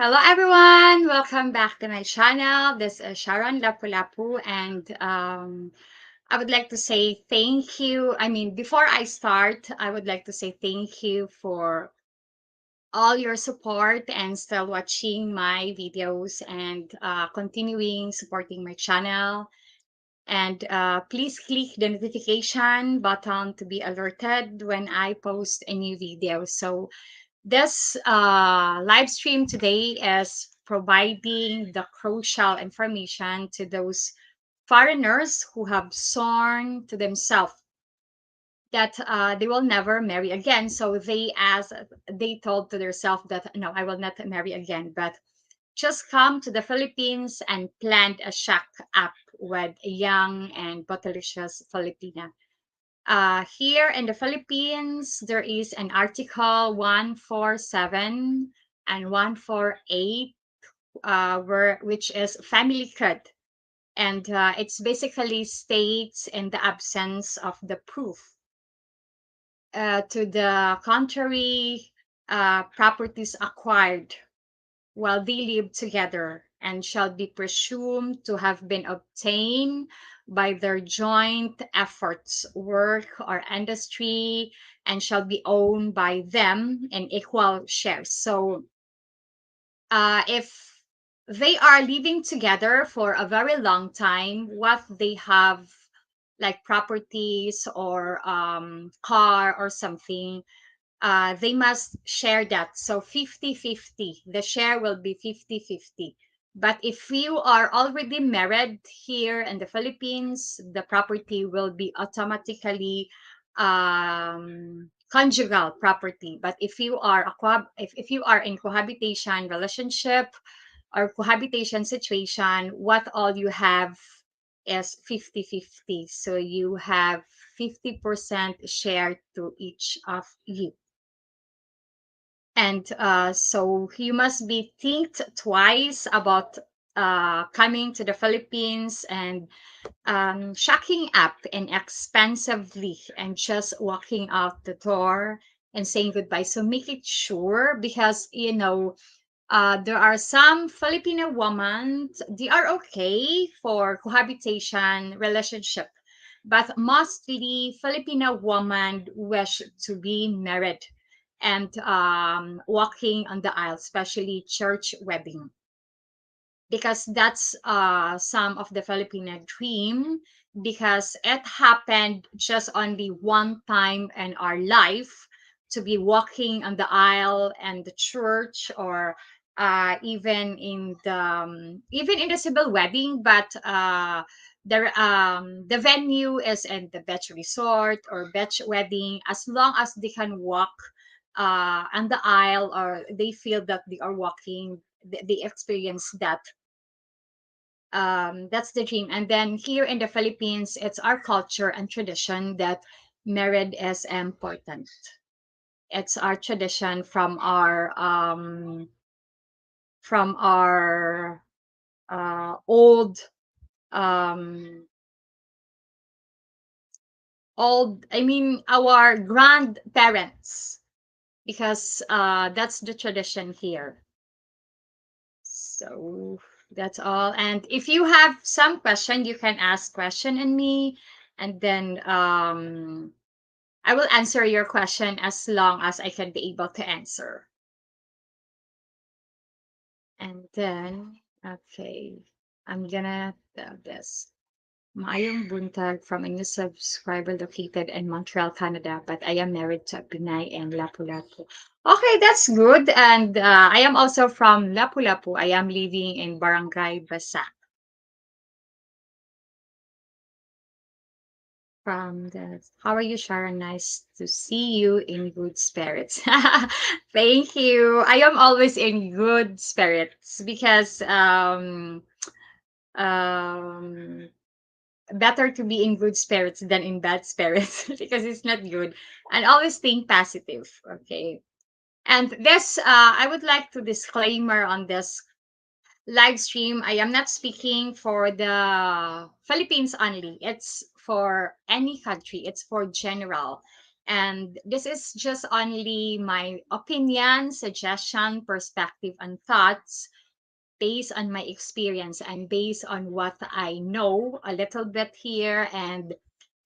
Hello everyone, welcome back to my channel. This is Sharon Lapu-Lapu and I would like to say thank you. Before I start, I would like to say thank you for all your support and still watching my videos and continuing supporting my channel. And please click the notification button to be alerted when I post a new video. So this live stream today is providing the crucial information to those foreigners who have sworn to themselves that they will never marry again. So they told to themselves that no, I will not marry again, but just come to the Philippines and plant a shack up with a young and botalicious Filipina. Here in the Philippines, there is an article 147 and 148, which is family code. And it's basically states in the absence of the proof. To the contrary, properties acquired while they live together and shall be presumed to have been obtained by their joint efforts, work, or industry, and shall be owned by them in equal shares. So, if they are living together for a very long time, what they have, like properties or car or something, they must share that. So 50-50. The share will be 50-50. But if you are already married here in the Philippines, the property will be automatically conjugal property. But if you are if you are in cohabitation relationship or cohabitation situation, what all you have is 50-50. So you have 50% share to each of you. And so you must be think twice about coming to the Philippines and shacking up inexpensively and just walking out the door and saying goodbye. So make it sure because there are some Filipino women, they are okay for cohabitation relationship, but mostly Filipino women wish to be married and walking on the aisle, especially church wedding, because that's some of the Filipino dream, because it happened just only one time in our life to be walking on the aisle and the church, or even in the civil wedding, but the venue is in the beach resort or beach wedding. As long as they can walk on the aisle, or they feel that they are walking, they experience that. That's the dream. And then here in the Philippines, it's our culture and tradition that marriage is important. It's our tradition from our old um our grandparents, because that's the tradition here. So that's all. And if you have some question, you can ask question in me, and then I will answer your question as long as I can be able to answer. And then, okay, I'm gonna tell this. Maayong buntag from a new subscriber located in Montreal, Canada, but I am married to a Pinay and Lapu-Lapu. Okay, that's good. And I am also from Lapu-Lapu. I am living in Barangay Basa. From the How are you, Sharon? Nice to see you in good spirits. Thank you. I am always in good spirits because um better to be in good spirits than in bad spirits because it's not good. And always think positive. Okay. And this I would like to disclaimer on this live stream. I am not speaking for the Philippines only. It's for any country. It's for general. And this is just only my opinion, suggestion, perspective, and thoughts based on my experience and based on what I know a little bit here and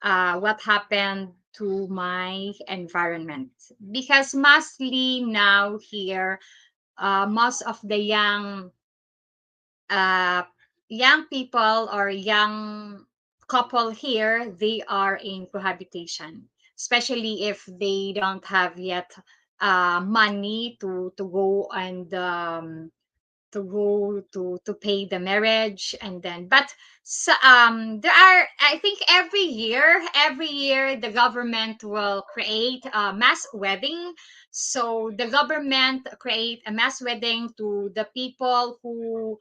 what happened to my environment. Because mostly now here, most of the uh, young people or young couple here, they are in cohabitation, especially if they don't have yet money to go and to pay the marriage. And then but there are, I think, every year the government will create a mass wedding. So the government create a mass wedding to the people who,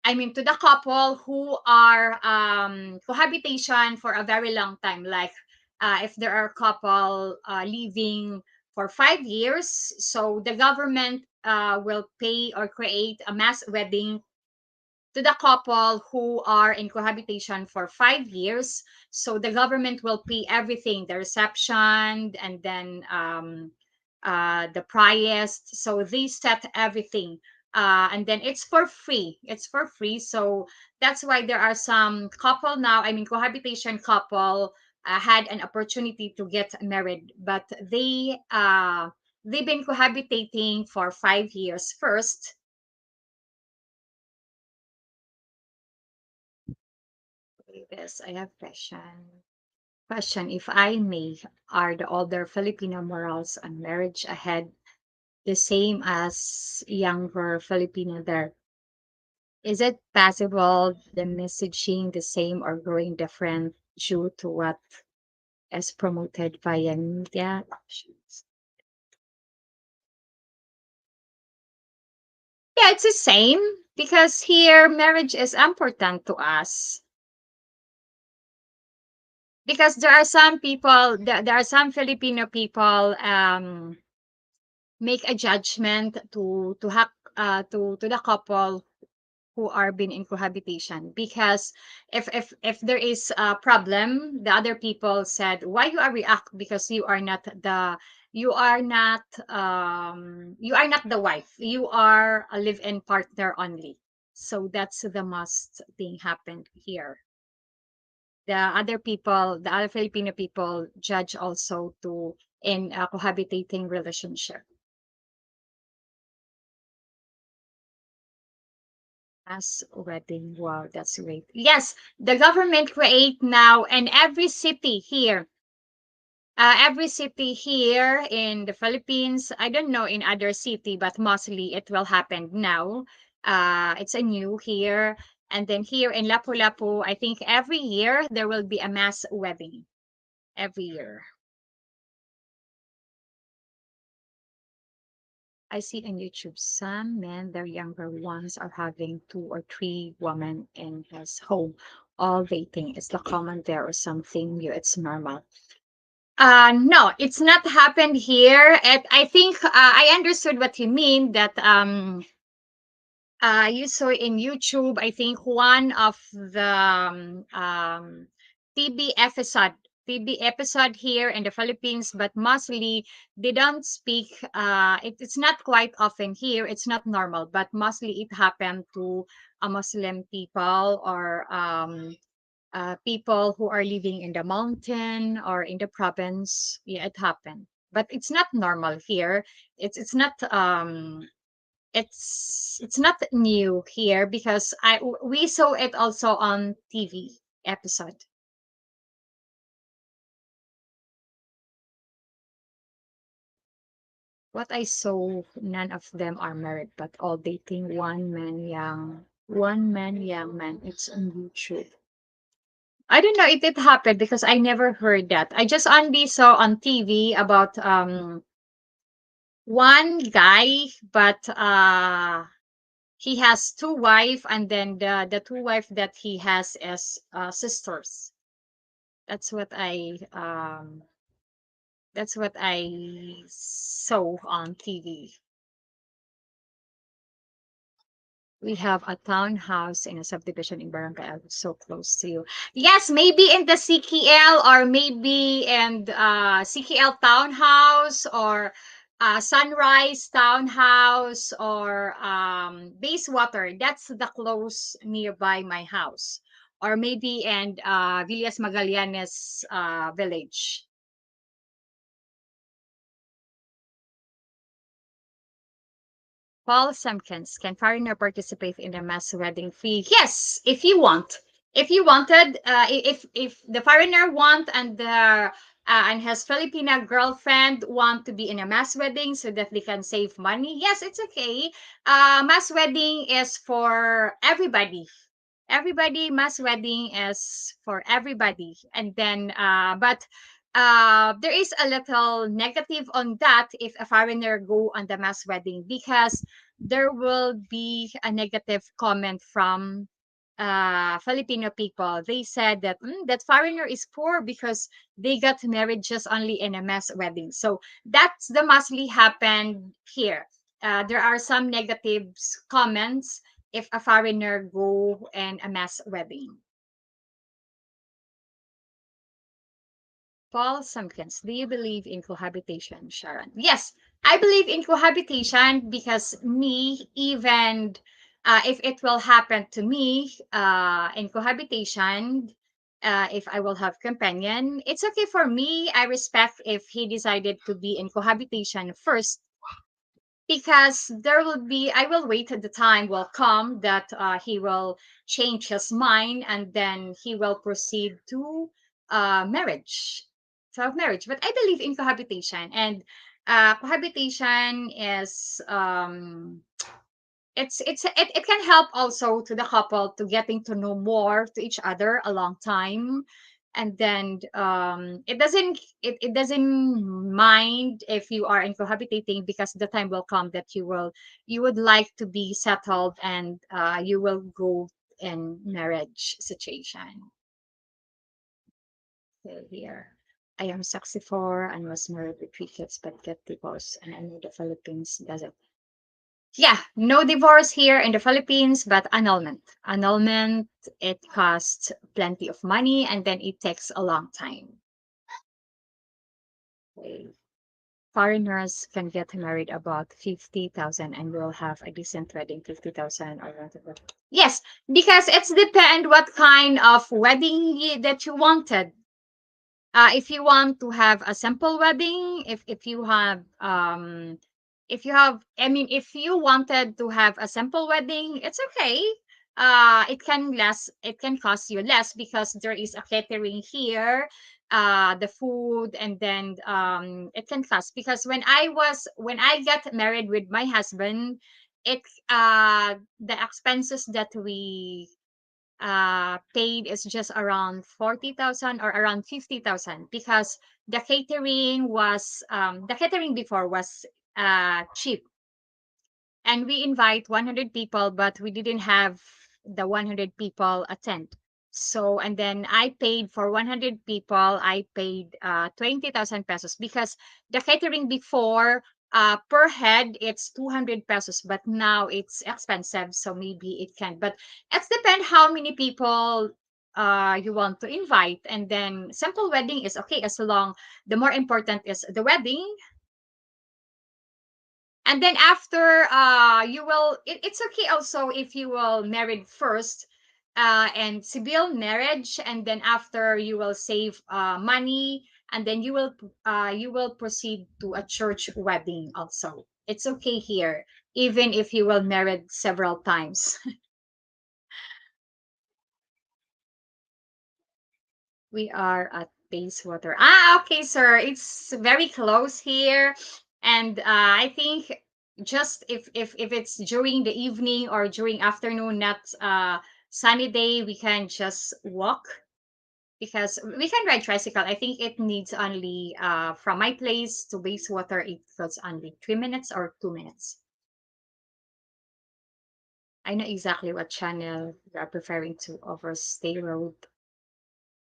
I mean, to the couple who are cohabitation for a very long time. Like if there are couple living for 5 years, so the government will pay or create a mass wedding to the couple who are in cohabitation for 5 years. So the government will pay everything, the reception, and then the price. So they set everything. And then it's for free. It's for free. So that's why there are some couple now, I mean, cohabitation couple had an opportunity to get married, but they've been cohabitating for 5 years first. Yes, I have question. Question, if I may, are the older Filipino morals on marriage ahead the same as younger Filipino there? Is it possible the messaging the same or growing different due to what is promoted via media? Yeah, it's the same because here marriage is important to us. Because there are some people, there are some Filipino people make a judgment to hack to the couple who are been in cohabitation. Because if there is a problem, the other people said, why you are react, because you are not the wife, you are a live-in partner only. So that's the most thing happened here. The other Filipino people judge also to in a cohabitating relationship. As wedding. Wow, that's great. Yes, the government create now, and every city here in the Philippines, I don't know in other city, but mostly it will happen now. It's a new here. And then here in Lapu-Lapu, I think every year there will be a mass wedding every year. I see on YouTube some men, their younger ones, are having two or three women in his home. All dating is the common there or something new. It's normal. No, it's not happened here. And I think I understood what you mean that you saw in YouTube, I think one of the TB episode, TB episode here in the Philippines, but mostly they don't speak. It's not quite often here. It's not normal, but mostly it happened to a Muslim people or people who are living in the mountain or in the province. Yeah, it happened, but it's not normal here. It's not it's not new here because I we saw it also on TV episode. What I saw, none of them are married, but all dating one man, young man. It's on YouTube. I don't know if it happened because I never heard that. I just only saw on TV about one guy, but he has two wife, and then the two wife that he has as sisters. That's what I that's what I saw on TV. We have a townhouse in a subdivision in Barangay Algo, so close to you. Yes, maybe in the CKL or maybe in CKL townhouse or Sunrise townhouse or Basewater. That's the close nearby my house. Or maybe in Villas Magallanes village. Paul Semkins, can foreigner participate in the mass wedding fee? Yes, if you want. If you wanted, if the foreigner want and his Filipina girlfriend want to be in a mass wedding so that they can save money, yes, it's okay. Mass wedding is for everybody. Everybody, mass wedding is for everybody. And then, but there is a little negative on that if a foreigner go on the mass wedding because there will be a negative comment from Filipino people. They said that that foreigner is poor because they got married just only in a mass wedding. So that's the mostly happened here. There are some negative comments if a foreigner go in a mass wedding. Paul Simpkins, do you believe in cohabitation, Sharon? Yes, I believe in cohabitation because me, even if it will happen to me in cohabitation, if I will have companion, it's okay for me. I respect if he decided to be in cohabitation first because there will be I will wait at the time will come that he will change his mind and then he will proceed to marriage self marriage, but I believe in cohabitation. And cohabitation is it can help also to the couple to getting to know more to each other a long time. And then it doesn't mind if you are in cohabitating because the time will come that you would like to be settled and you will go in marriage situation. So here I am 64 and was married with 3 kids but get divorced, and I know the Philippines doesn't. Yeah, no divorce here in the Philippines, but annulment. Annulment, it costs plenty of money and then it takes a long time. Okay. Foreigners can get married about 50,000 and will have a decent wedding, 50,000 or whatever. Yes, because it's depend what kind of wedding that you wanted. If you want to have a simple wedding, if you have I mean if you wanted to have a simple wedding, it's okay. It can cost you less because there is a catering here, the food, and then it can cost because when I got married with my husband, it the expenses that we paid is just around 40,000 or around 50,000 because the catering before was cheap, and we invite 100 people but we didn't have the 100 people attend. So and then I paid for 100 people, I paid 20,000 pesos because the catering before per head it's 200 pesos, but now it's expensive, so maybe it can, but it's depend how many people you want to invite. And then simple wedding is okay as long the more important is the wedding. And then after it's okay also if you will married first and civil marriage, and then after you will save money, and then you will proceed to a church wedding also. It's okay here even if you will married several times. We are at Basewater. Okay, sir. It's very close here. And I think just if it's during the evening or during afternoon, not sunny day, we can just walk because we can ride tricycle. I think it needs only from my place to Basewater, it goes only 3 minutes or 2 minutes. I know exactly what channel you are preferring to over Stay Road.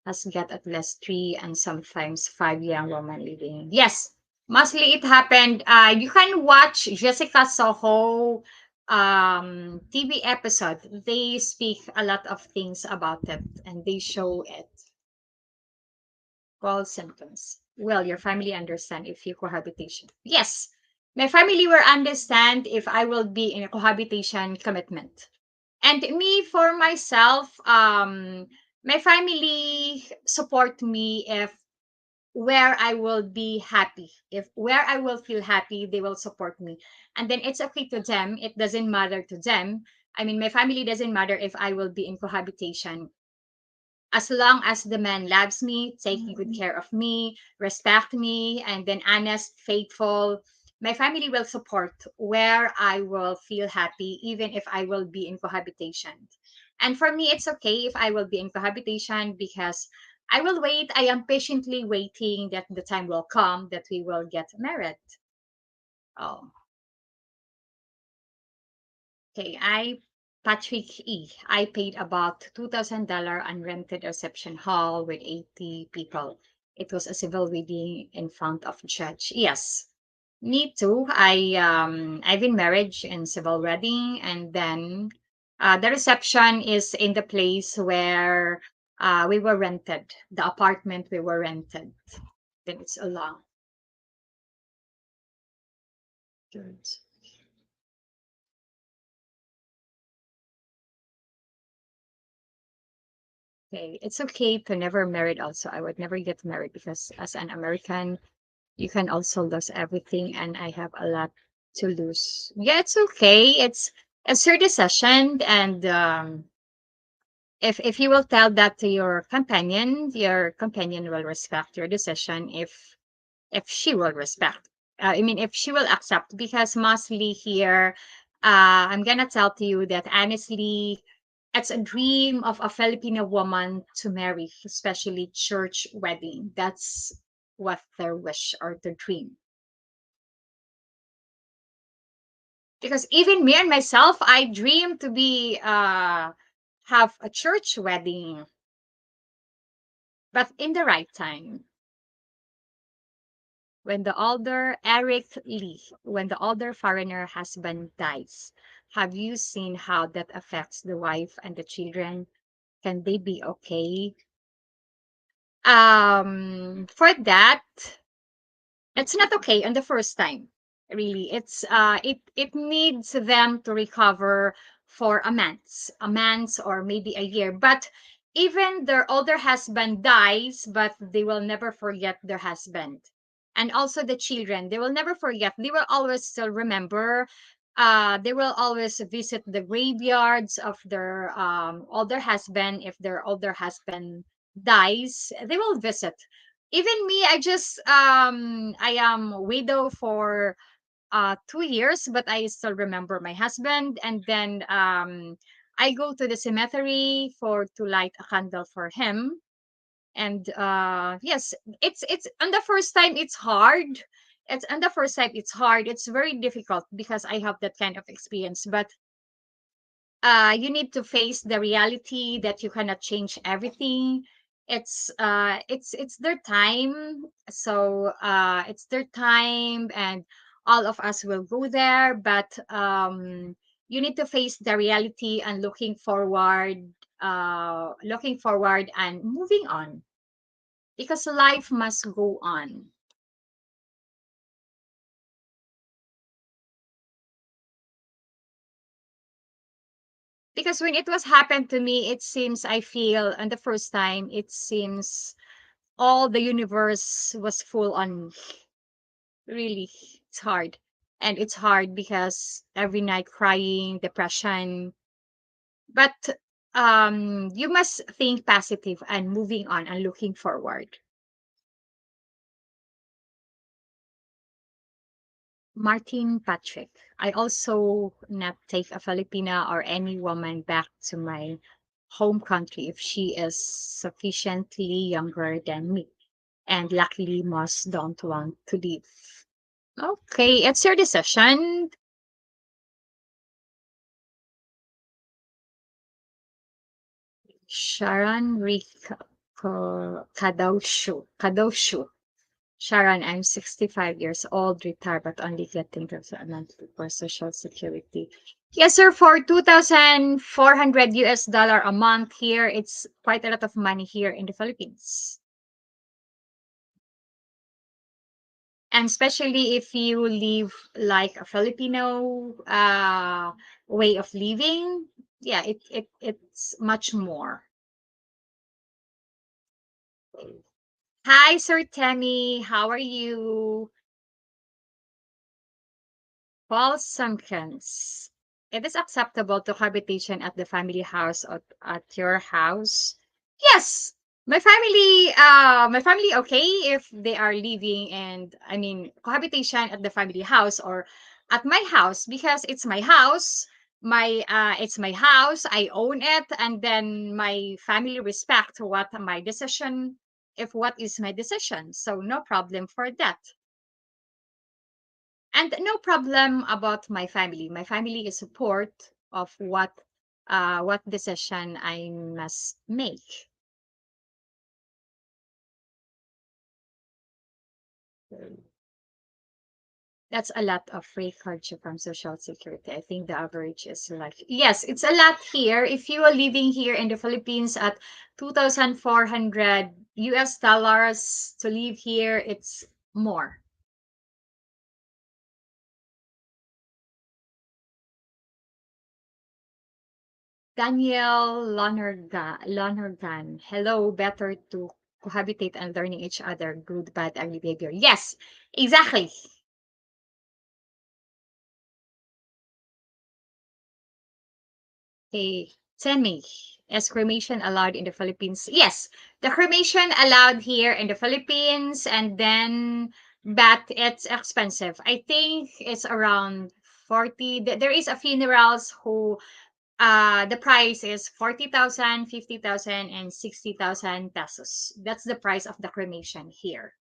Has got at least three and sometimes five young women living. Yes, mostly it happened. You can watch Jessica Soho TV episode, they speak a lot of things about it and they show it. All symptoms. Well, your family understand if you cohabitation. Yes, my family will understand if I will be in a cohabitation commitment. And me for myself, my family support me if where I will be happy. If where I will feel happy, they will support me. And then it's okay to them. It doesn't matter to them. I mean, my family doesn't matter if I will be in cohabitation as long as the man loves me, taking good care of me, respect me, and then honest, faithful, my family will support where I will feel happy, even if I will be in cohabitation. And for me, it's okay if I will be in cohabitation because I will wait. I am patiently waiting that the time will come that we will get married. Oh, okay. Patrick E. I paid about $2,000 and rented a reception hall with 80 people. It was a civil wedding in front of judge. Yes, me too. I've been married in civil wedding, and then the reception is in the place where we were rented, the apartment we were rented. Then it's a long. Good. Okay, it's okay to never married. Also, I would never get married because as an American, you can also lose everything, and I have a lot to lose. Yeah, it's okay. It's your decision, and if you will tell that to your companion will respect your decision. If she will respect, I mean, if she will accept, because mostly here, I'm gonna tell to you that honestly, it's a dream of a Filipino woman to marry, especially church wedding. That's what their wish or their dream. Because even me and myself, I dream to be have a church wedding, but in the right time. When the older foreigner husband dies, have you seen how that affects the wife and the children? Can they be okay? For that, it's not okay on the first time. Really, it needs them to recover for a month or maybe a year. But even their older husband dies, but they will never forget their husband. And also the children, they will never forget. They will always still remember. They will always visit the graveyards of their older husband. If their older husband dies, they will visit. Even me, I am widow for 2 years, but I still remember my husband. And then I go to the cemetery for to light a candle for him. And yes, it's on the first time it's hard. It's on the first time it's hard. It's very difficult because I have that kind of experience. But you need to face the reality that you cannot change everything. It's their time. So it's their time, and all of us will go there. But you need to face the reality and looking forward and moving on, because life must go on. Because when it was happened to me, it seems I feel, and the first time, it seems all the universe was full on me. Really, it's hard. And it's hard because every night crying, depression. But you must think positive and moving on and looking forward. Martin Patrick. I also not take a Filipina or any woman back to my home country if she is sufficiently younger than me. And luckily, most don't want to leave. Okay, it's your decision. Sharon Kadoshu. Sharon, I'm 65 years old, retired, but only getting a monthly for Social Security. Yes, sir. For 2,400 US dollar a month here, it's quite a lot of money here in the Philippines. And especially if you live like a Filipino way of living, yeah, it's much more. Hi, Sir Tammy. How are you? Paul Sumpkins. It is acceptable to cohabitation at the family house or at your house. Yes, my family okay if they are living, and I mean cohabitation at the family house or at my house, because it's my house. It's my house. I own it, and then my family respect what my decision, if what is my decision. So no problem for that. And no problem about my family. My family is support of what decision I must make. That's a lot of free hardship from Social Security. I think the average is like, yes, it's a lot here. If you are living here in the Philippines at 2,400 US dollars to live here, it's more. Daniel Lonergan. Hello, better to cohabitate and learning each other. Good, bad, ugly behavior. Yes, exactly. Okay, tell me, is cremation allowed in the Philippines? Yes, the cremation allowed here in the Philippines, and then, but it's expensive. I think it's around 40. There is a funerals who the price is 40,000, 50,000, and 60,000 pesos. That's the price of the cremation here.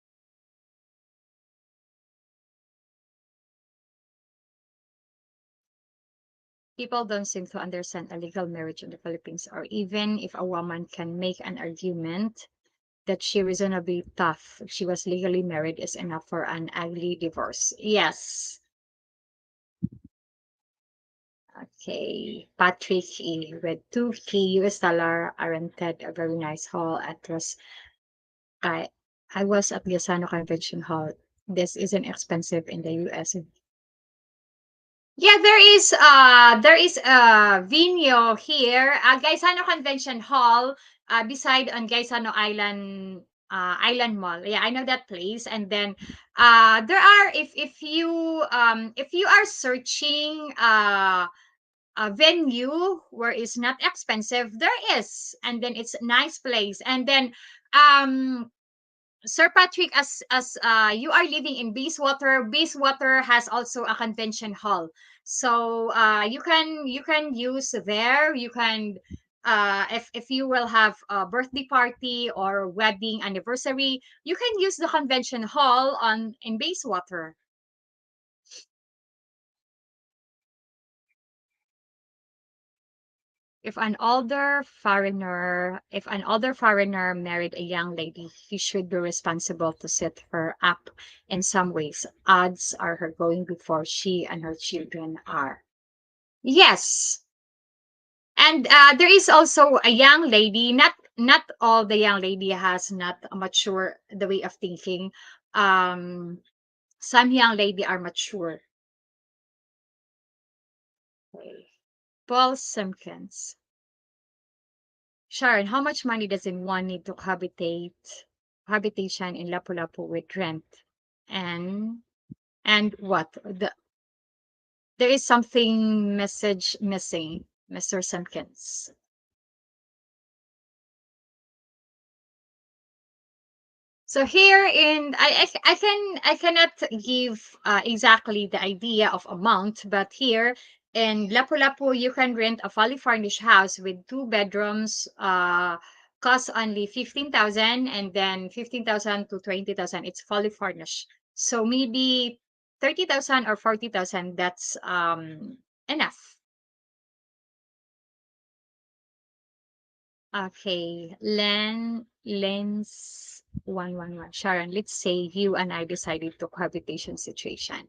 People don't seem to understand a legal marriage in the Philippines, or even if a woman can make an argument that she reasonably tough, if she was legally married, is enough for an ugly divorce. Yes. Okay. Patrick E. with 2K US dollar. I rented a very nice hall at was I I was at the Asano Convention Hall. This isn't expensive in the US. Yeah, there is a venue here, Gaisano Convention Hall, beside on Gaisano Island Island Mall. Yeah, I know that place. And then there are, if you are searching a venue where it's not expensive, there is. And then it's a nice place. And then um Sir Patrick, as you are living in Bayswater, Bayswater has also a convention hall. So you can use there. You can if you will have a birthday party or wedding anniversary, you can use the convention hall on in Bayswater. If an older foreigner married a young lady, he should be responsible to set her up in some ways. Odds are her going before she and her children are. Yes. And there is also a young lady, not all the young lady has not a mature the way of thinking. Um some young lady are mature. Okay. Paul Simpkins. Sharon, how much money does one need to habitation in Lapu-Lapu with rent? And what? There is something message missing, Mr. Simpkins. So here in I cannot give exactly the idea of amount, but here in Lapu-Lapu you can rent a fully furnished house with two bedrooms, cost only 15,000, and then 15,000 to 20,000 it's fully furnished. So maybe 30,000 or 40,000, that's enough. Okay, lens. 111. Sharon, let's say you and I decided to cohabitation situation.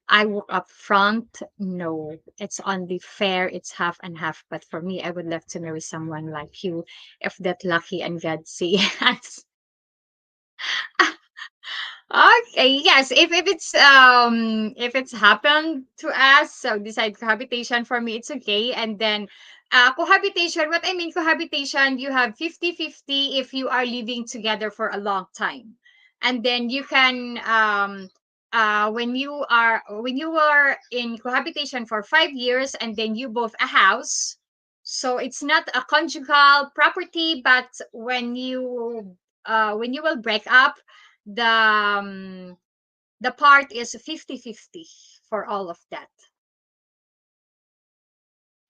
I woke up front. No, it's only fair. It's half and half. But for me, I would love to marry someone like you if that lucky and God see us. Okay, yes. If it's happened to us, so decide cohabitation for me, it's okay. And then cohabitation, what I mean cohabitation, you have 50-50 if you are living together for a long time. And then you can when you are in cohabitation for 5 years and then you both a house, so it's not a conjugal property, but when you will break up, the part is 50-50 for all of that.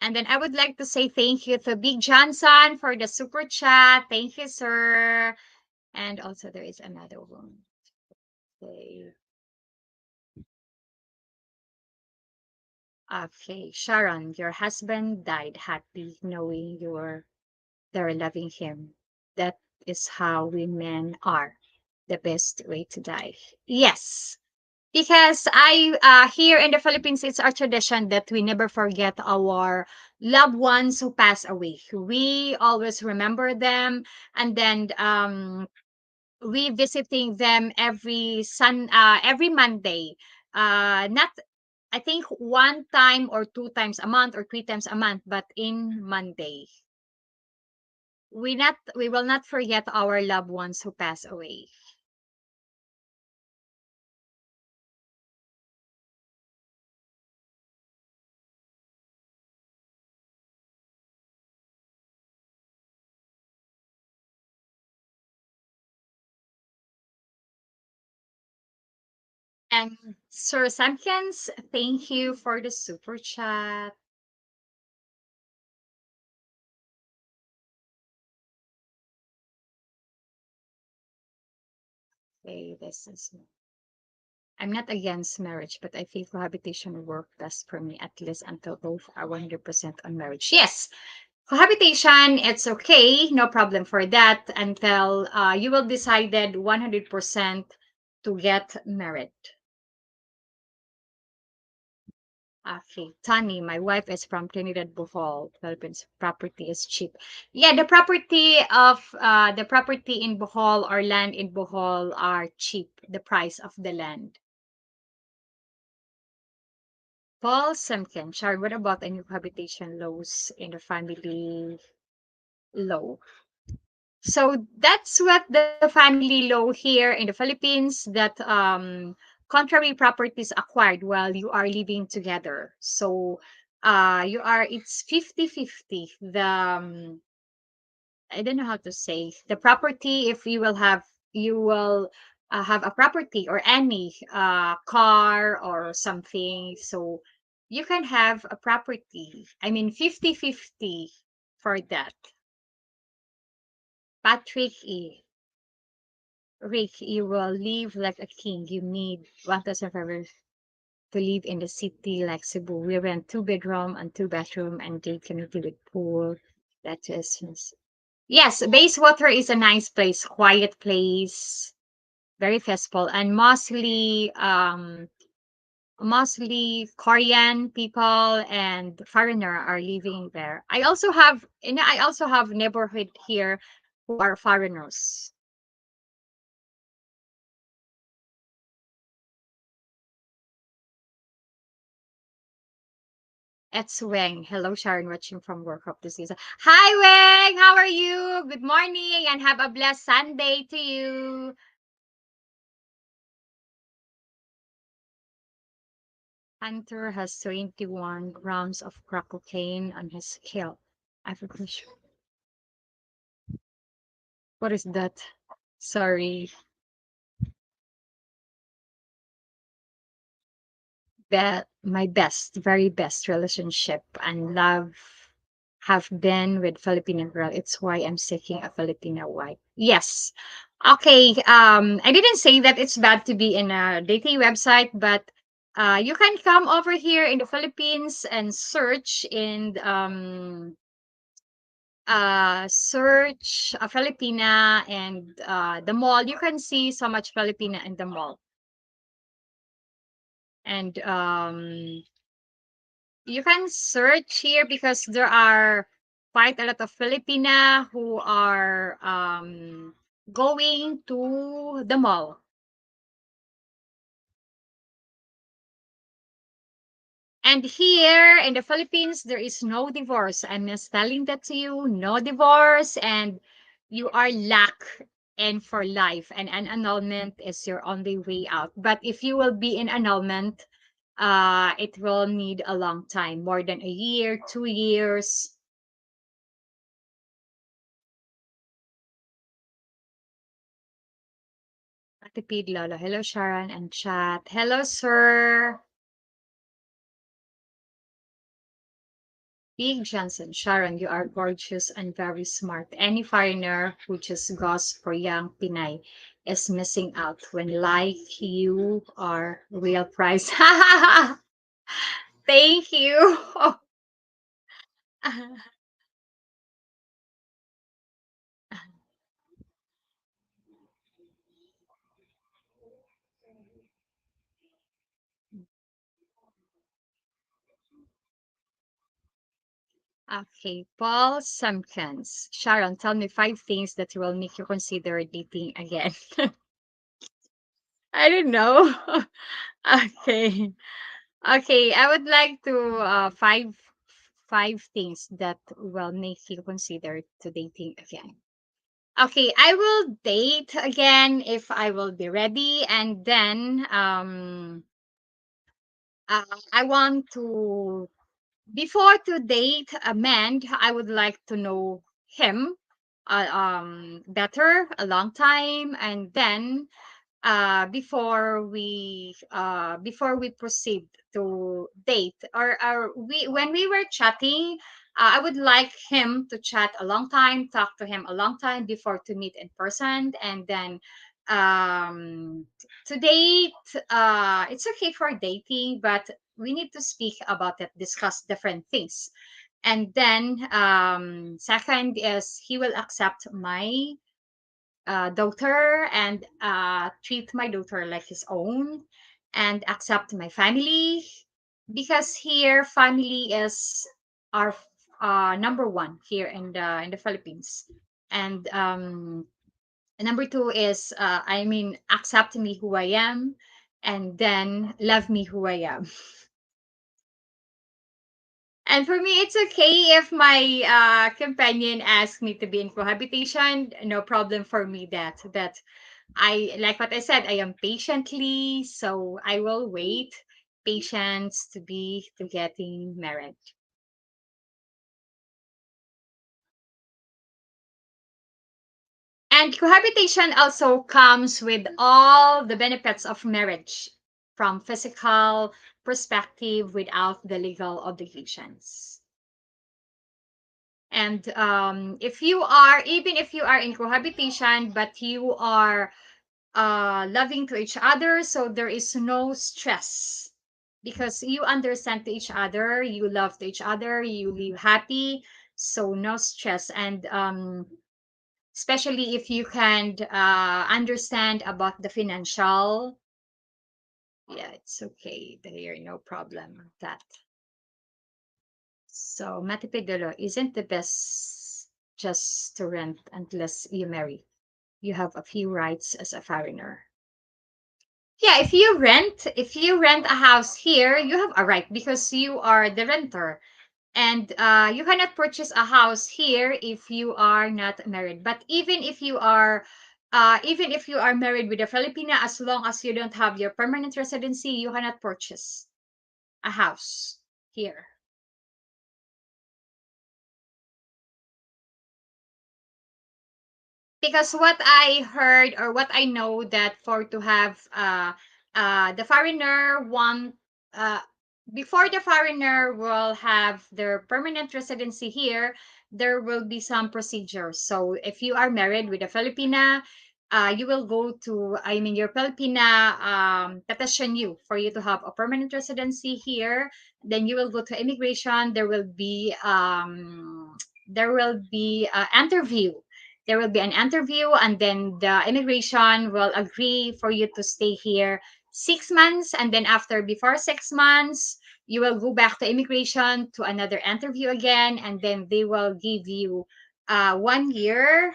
And then I would like to say thank you to Big Johnson for the super chat. Thank you, sir. And also there is another one. Okay, okay. Sharon, your husband died happy knowing you're there loving him. That is how we men are. The best way to die. Yes. Because I here in the Philippines, it's our tradition that we never forget our loved ones who pass away. We always remember them, and then we visiting them every Monday. Not I think one time or two times a month or three times a month, but in Monday. We will not forget our loved ones who pass away. And Sir Sampkins, thank you for the super chat. Okay, this is I'm not against marriage, but I feel cohabitation will work best for me, at least until both are 100% on marriage. Yes, cohabitation, it's okay, no problem for that until you will decided 100% to get married. Okay, Tani, my wife is from Trinidad Bohol, Philippines. Property is cheap. Yeah, the property in Bohol or land in Bohol are cheap. The price of the land. Paul Semken, Char, what about any cohabitation laws in the family law? So that's what the family law here in the Philippines that contrary properties acquired while you are living together. So it's 50-50. I don't know how to say the property if you will have a property or any car or something, so you can have a property. I mean 50-50 for that. Patrick E. Rick, you will live like a king. You need 1,500 to live in the city like Cebu. We rent two-bedroom and two-bathroom and day community with pool. That is yes, Bayswater is a nice place, quiet place, very peaceful, and mostly Korean people and foreigner are living there. I also have neighborhood here who are foreigners. It's Weng. Hello, Sharon, watching from work of the season. Hi, Weng. How are you? Good morning and have a blessed Sunday to you. Hunter has 21 grams of crack cocaine on his scale. I forgot. What is that? Sorry. My best, very best relationship and love have been with Filipino girl. It's why I'm seeking a Filipino wife. Yes. Okay. I didn't say that it's bad to be in a dating website, but you can come over here in the Philippines and search in search a Filipina and the mall. You can see so much Filipina in the mall. And you can search here because there are quite a lot of Filipina who are going to the mall. And here in the Philippines, there is no divorce. I'm just telling that to you, no divorce, and you are luck and for life. And an annulment is your only way out. But if you will be in annulment, it will need a long time, more than a year, 2 years. Tipid Lolo. Hello, Sharon and chat. Hello, sir. Big Johnson. Sharon, you are gorgeous and very smart. Any foreigner who just goes for young Pinay is missing out when like you are real price. Thank you. Okay, Paul Simpkins. Sharon, tell me 5 things that will make you consider dating again. I don't know. Okay. Okay, I would like to five things that will make you consider to dating again. Okay, I will date again if I will be ready, and then uh, I want to before to date a man, I would like to know him better a long time, and then before we proceed to date or we when we were chatting, I would like him to chat a long time, talk to him a long time before to meet in person, and then um to date. It's okay for dating, but we need to speak about it, discuss different things. And then second is he will accept my daughter and treat my daughter like his own and accept my family, because here family is our number one here in the Philippines. And number two is I mean accept me who I am, and then love me who I am. And for me, it's okay if my companion asks me to be in cohabitation. No problem for me that I like what I said, I am patiently, so I will wait patience to be to getting married. And cohabitation also comes with all the benefits of marriage from physical perspective without the legal obligations. And if you are, even if you are in cohabitation, but you are loving to each other, so there is no stress because you understand to each other, you love to each other, you live happy, so no stress. And especially if you can understand about the financial, yeah, it's okay there, no problem with that. So Matipedolo isn't the best just to rent unless you marry. You have a few rights as a foreigner. Yeah, if you rent a house here, you have a right because you are the renter. And you cannot purchase a house here if you are not married. But even if you are married with a Filipina, as long as you don't have your permanent residency, you cannot purchase a house here. Because what I heard or what I know that for to have the foreigner want uh before the foreigner will have their permanent residency here, there will be some procedures. So if you are married with a Filipina, you will go to, I mean, your Filipina petition you for you to have a permanent residency here. Then you will go to immigration. There will be there will be an interview. There will be an interview, and then the immigration will agree for you to stay here 6 months. And then after, before 6 months, you will go back to immigration to another interview again, and then they will give you 1 year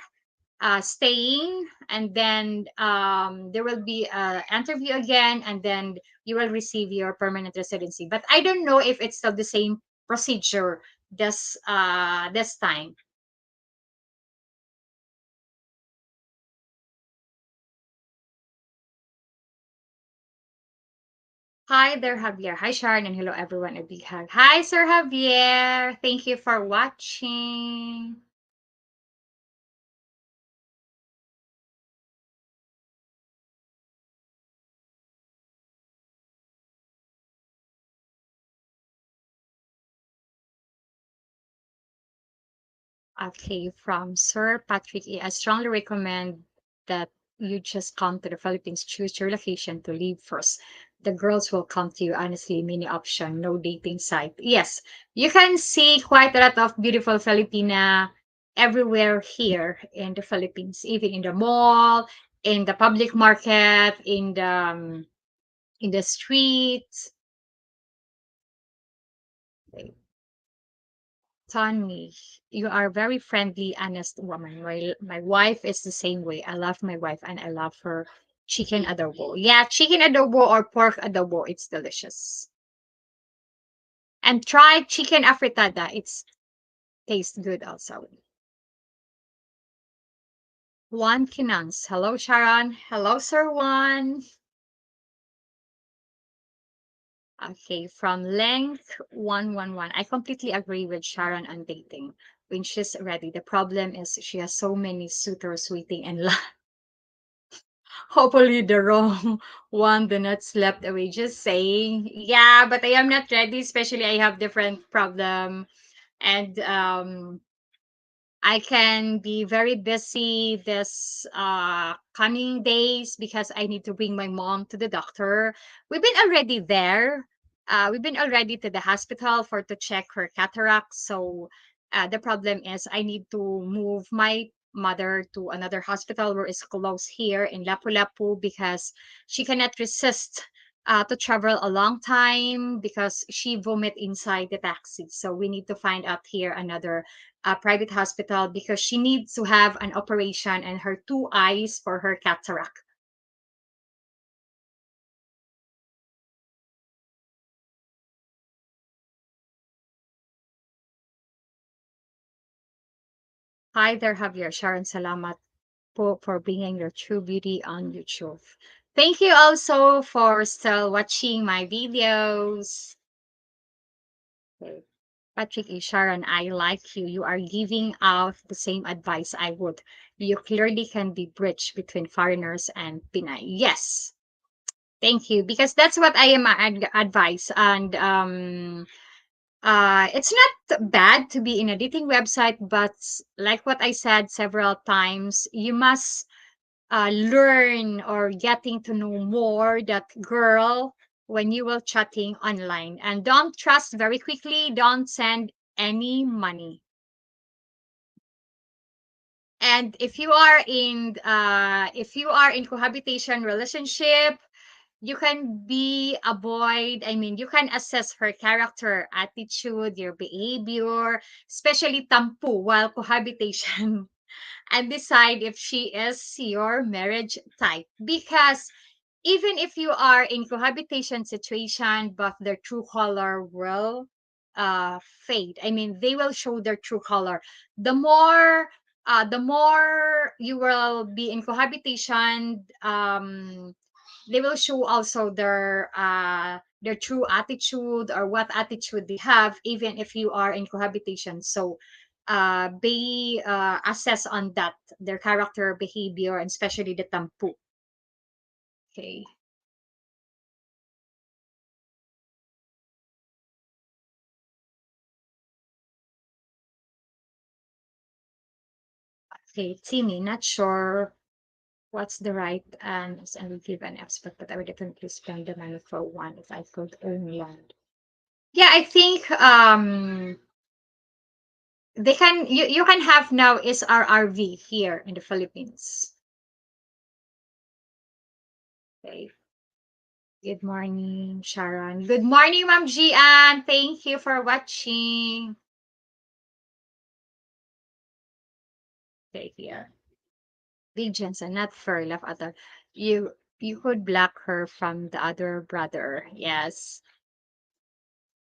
staying, and then there will be a interview again, and then you will receive your permanent residency. But I don't know if it's still the same procedure this time. Hi there, Javier. Hi, Sharon, and hello, everyone. A big hug. Hi, Sir Javier. Thank you for watching. Okay, from Sir Patrick E. I strongly recommend that you just come to the Philippines, choose your location to live first. The girls will come to you. Honestly, many option, no dating site. Yes, you can see quite a lot of beautiful Filipina everywhere here in the Philippines, even in the mall, in the public market, in the streets. Tony, you are very friendly, honest woman. My wife is the same way. I love my wife and I love her chicken adobo. Yeah, chicken adobo or pork adobo. It's delicious. And try chicken afritada. It's tastes good also. Juan Kinans. Hello, Sharon. Hello, Sir Juan. Okay, from length 111. I completely agree with Sharon on dating. When she's ready, the problem is she has so many suitors waiting in line. Hopefully the wrong one do not slept away. Just saying. Yeah, but I am not ready, especially I have different problem. And I can be very busy this coming days because I need to bring my mom to the doctor. We've been already there. We've been already to the hospital for to check her cataract. So the problem is I need to move my mother to another hospital where it's close here in Lapu-Lapu because she cannot resist to travel a long time because she vomit inside the taxi. So we need to find out here another a private hospital because she needs to have an operation and her two eyes for her cataract. Hi there, Javier. Sharon, salamat po for bringing your true beauty on YouTube. Thank you also for still watching my videos. Okay. Patrick A. Sharon, I like you. You are giving out the same advice I would. You clearly can be bridge between foreigners and Pinay. Yes, thank you. Because that's what I am advice. And it's not bad to be in a dating website, but like what I said several times, you must learn or getting to know more that girl when you will chatting online, and don't trust very quickly. Don't send any money. And if you are in cohabitation relationship, you can be avoid I mean you can assess her character, attitude, your behavior, especially tampu while cohabitation, and decide if she is your marriage type. Because even if you are in cohabitation situation, but their true color will fade. I mean, they will show their true color. The more you will be in cohabitation, they will show also their true attitude or what attitude they have, even if you are in cohabitation. So they assess on that, their character, behavior, and especially the tampu. Okay. Okay, Timmy, not sure what's the right and will give an aspect, but I would definitely spend the money for one if I could own land. Yeah, I think they can you can have now is RRV here in the Philippines. Okay. Good morning, Sharon. Good morning, Ma'am Gian. Thank you for watching. Okay, here. Big Jensen, not fur left other. You could block her from the other brother. Yes.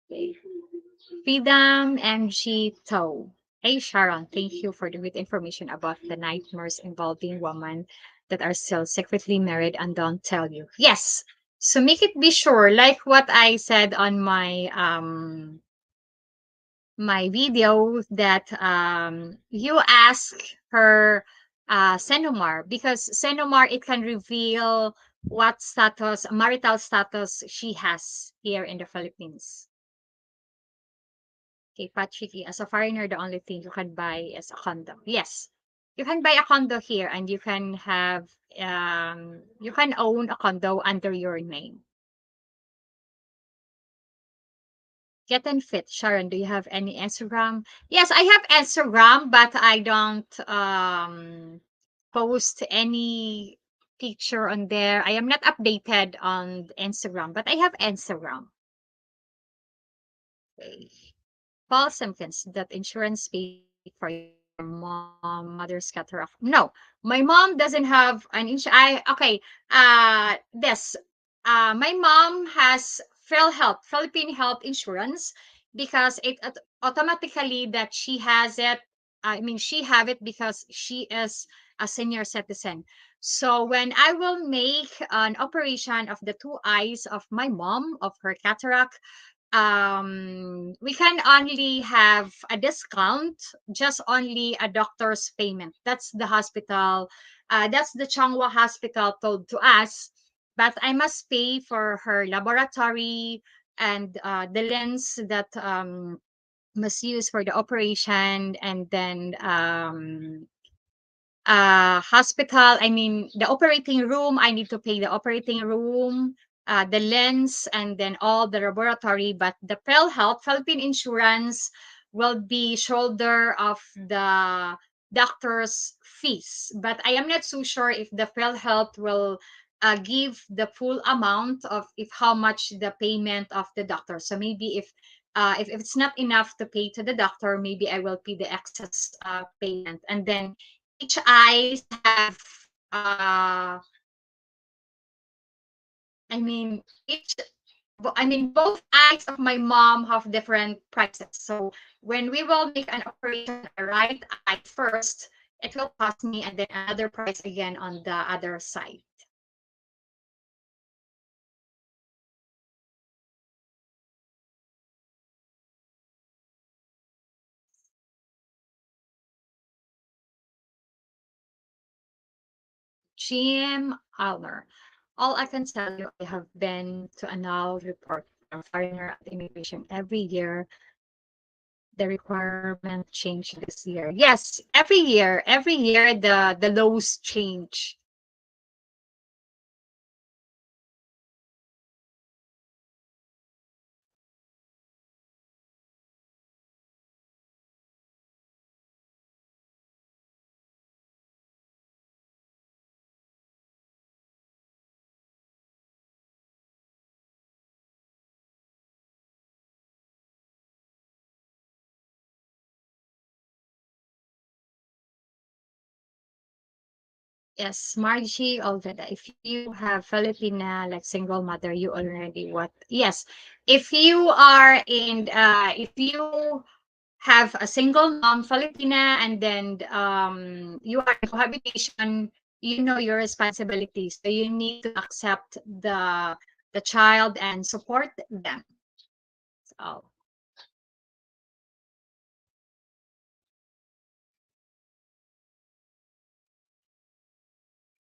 Okay. Freedom MG Toe. Hey Sharon, thank you for the good information about the nightmares involving women that are still secretly married and don't tell you. Yes. So make it be sure, like what I said on my video, that you ask her Senomar, because Senomar, it can reveal what status, marital status she has here in the Philippines. Okay, Patricky, as a foreigner, the only thing you can buy is a condo. Yes, you can buy a condo here, and you can own a condo under your name. Get and Fit. Sharon, do you have any Instagram? Yes, I have Instagram, but I don't post any picture on there. I am not updated on Instagram, but I have Instagram. Okay. Paul Simpkins, that insurance paid for your mom, mother's cataract. No, my mom doesn't have an insurance. I okay. This. My mom has Philippine health insurance, because it automatically that she has it. I mean, she have it because she is a senior citizen. So when I will make an operation of the two eyes of my mom, of her cataract, we can only have a discount, just only a doctor's payment. That's the hospital, that's the Changhua hospital told to us. But I must pay for her laboratory, and the lens that must use for the operation, and then hospital, I mean the operating room, I need to pay the operating room, the lens, and then all the laboratory. But the PhilHealth, Philippine Insurance, will be shoulder of the doctor's fees. But I am not so sure if the PhilHealth will give the full amount of if how much the payment of the doctor. So maybe if it's not enough to pay to the doctor, maybe I will pay the excess payment. And then each eyes have I mean both eyes of my mom have different prices. So when we will make an operation a right eye first, it will cost me, and then another price again on the other side. Jim Almer. All I can tell you, I have been to annual report from foreigner at immigration every year. The requirement change this year. Yes, every year the laws change. Yes, Margie already. If you have Filipina, like single mother, you already what? Yes, if you are in, if you have a single mom, Filipina, and then you are in cohabitation, you know your responsibilities. So you need to accept the child and support them. So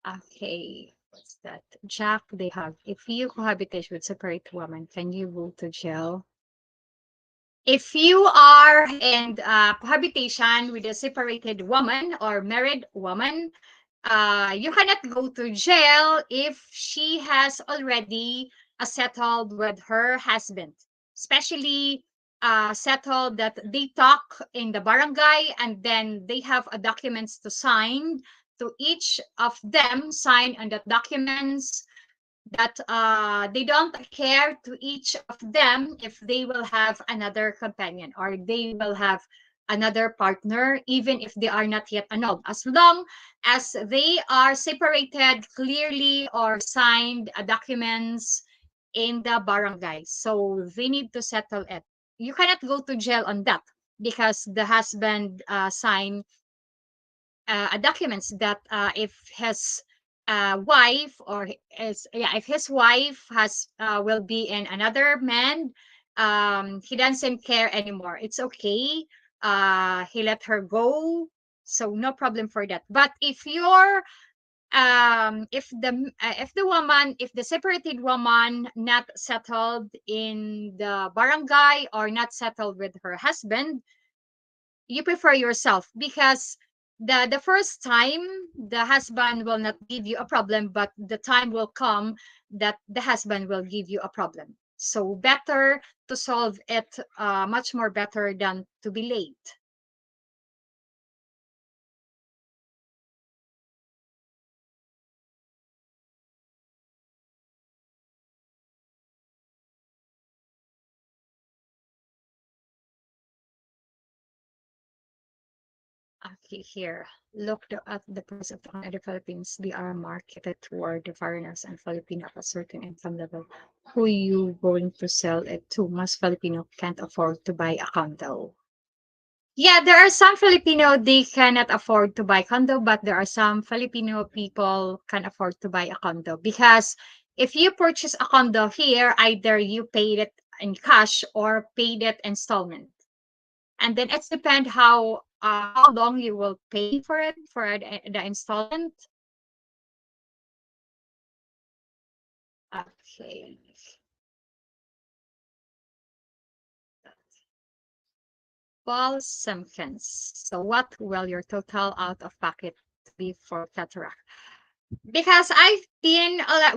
okay, what's that? Jack, they have. If you cohabitation with separate woman, can you go to jail? If you are in cohabitation with a separated woman or married woman, you cannot go to jail if she has already settled with her husband. Especially settle that they talk in the barangay, and then they have a documents to sign, to each of them sign on that documents, that they don't care to each of them if they will have another companion or they will have another partner, even if they are not yet annulled, as long as they are separated clearly or signed documents in the barangay. So they need to settle it. You cannot go to jail on that because the husband signed documents that if his wife or is yeah if his wife has will be in another man, he doesn't care anymore. It's okay. He let her go, so no problem for that. But if you're if the woman, if the separated woman not settled in the barangay or not settled with her husband, you prefer yourself, because the first time the husband will not give you a problem, but the time will come that the husband will give you a problem. So better to solve it much more better than to be late. Okay, here. Look at the price of in the Philippines. They are marketed toward the foreigners and Filipino of a certain income level. Who you going to sell it to? Most Filipino can't afford to buy a condo. Yeah, there are some Filipino they cannot afford to buy condo, but there are some Filipino people can afford to buy a condo, because if you purchase a condo here, either you paid it in cash or paid it installment, and then it's depend how long you will pay for it for the installment. Okay. Paul Simpkins. So what will your total out of pocket be for cataract? Because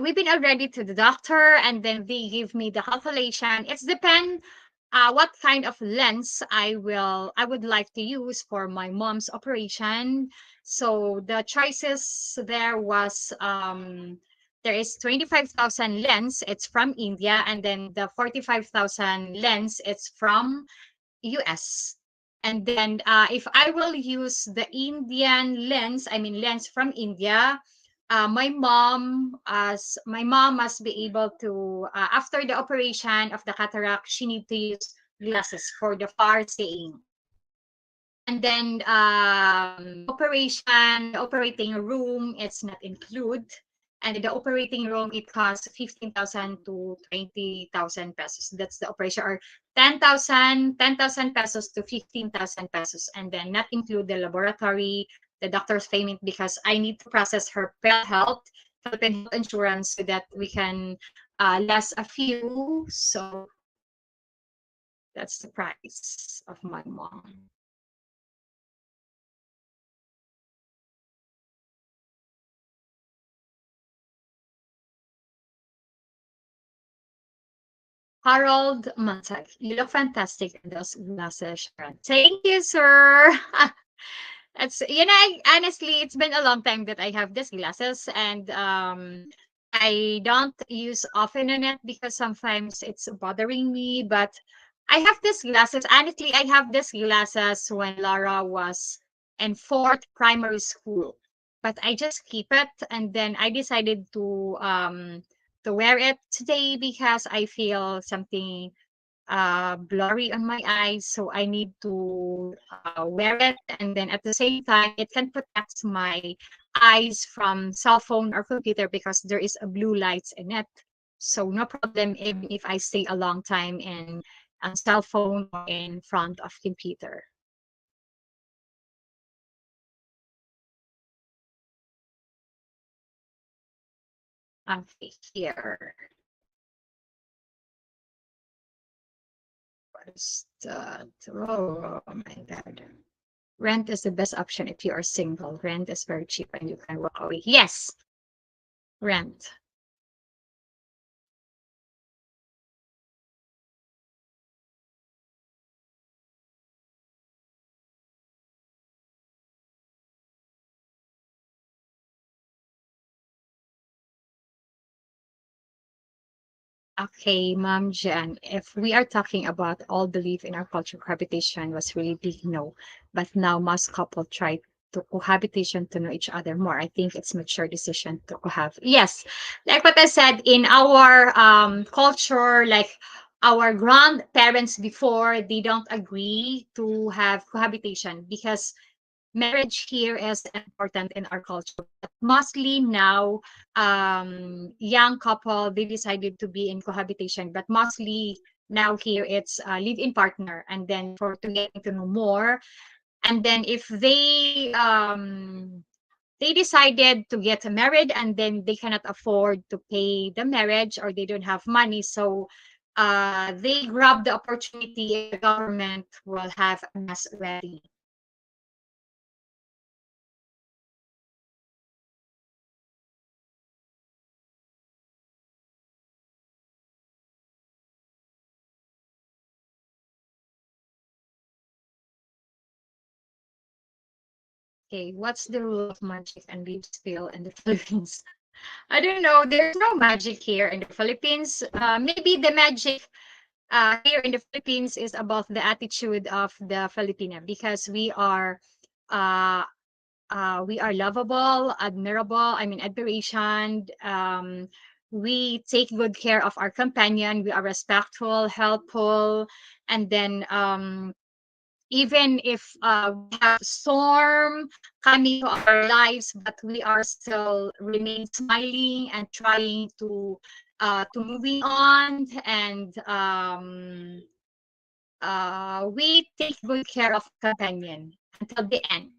we've been already to the doctor, and then they give me the calculation. It's depend what kind of lens I would like to use for my mom's operation. So the choices there was there is 25,000 lens, it's from India, and then the 45,000 lens, it's from US. And then if I will use the Indian lens, I mean lens from India, my mom must be able to after the operation of the cataract, she need to use glasses for the far seeing. And then operating room, it's not include. And in the operating room, it costs 15,000 to 20,000 pesos. That's the operation, or 10,000 pesos to 15,000 pesos. And then not include the laboratory, the doctor's payment, because I need to process her Philippine health insurance, so that we can less a few. So that's the price of my mom. Harold Montag, you look fantastic in those glasses, Sharon. Thank you, sir. It's honestly, it's been a long time that I have these glasses, and I don't use often on it because sometimes it's bothering me. But I have these glasses. Honestly, I have these glasses when Laura was in fourth primary school, but I just keep it, and then I decided to wear it today because I feel something blurry on my eyes, so I need to wear it, and then at the same time it can protect my eyes from cell phone or computer because there is a blue lights in it. So no problem even if I stay a long time in on cell phone or in front of computer. Okay, here. What is that? Oh my god. Rent is the best option if you are single. Rent is very cheap and you can walk away. Yes, rent. Okay, Ma'am Jen, if we are talking about all belief in our culture, cohabitation was really big no. But now most couple try to cohabitation to know each other more. I think it's mature decision to cohab. Yes, like what I said, in our culture, like our grandparents before, they don't agree to have cohabitation because marriage here is important in our culture. But mostly now, young couple, they decided to be in cohabitation, but mostly now here it's a live-in partner, and then for to getting to know more, and then if they decided to get married and then they cannot afford to pay the marriage or they don't have money, so they grab the opportunity if the government will have a mass wedding. Okay, what's the rule of magic and leave still in the Philippines? I don't know. There's no magic here in the Philippines. Maybe the magic here in the Philippines is about the attitude of the Filipino because uh, we are lovable, admirable. I mean, admiration. We take good care of our companion. We are respectful, helpful, and then even if we have storm coming to our lives, but we are still remain smiling and trying to moving on, and we take good care of companion until the end.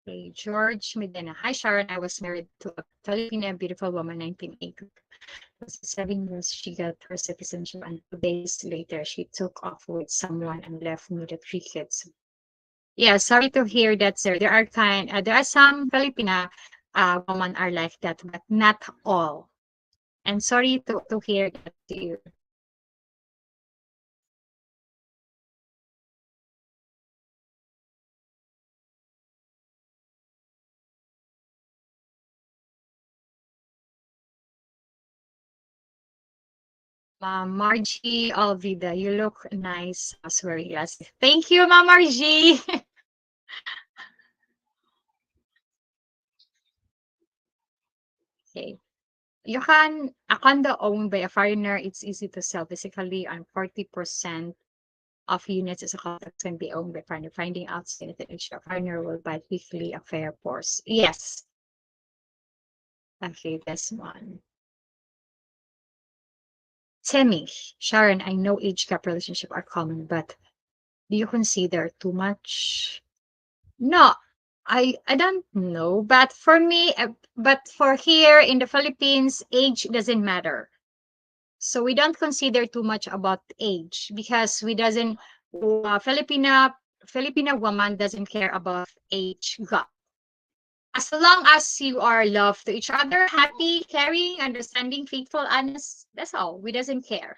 Okay, George Medina. Hi, Sharon. I was married to a Filipino beautiful woman, 1980. For 7 years, she got her citizenship, and 2 days later, she took off with someone and left me the three kids. Yeah, sorry to hear that, sir. There are some Filipina women are like that, but not all. And sorry to hear that to you. Margie Alvida, you look nice. Sorry, yes. Thank you, Ma'am Margie. Okay. You can, a condo owned by a foreigner, it's easy to sell physically, and 40% of units as a contract can be owned by foreigner. Finding out that a foreigner will buy quickly a fair force. Yes. Okay, this one. Tell Sharon, I know age gap relationship are common, but do you consider too much? No, I don't know. But for me, but for here in the Philippines, age doesn't matter. So we don't consider too much about age because we doesn't Filipina woman doesn't care about age gap. As long as you are love to each other, happy, caring, understanding, faithful, honest, that's all. We doesn't care.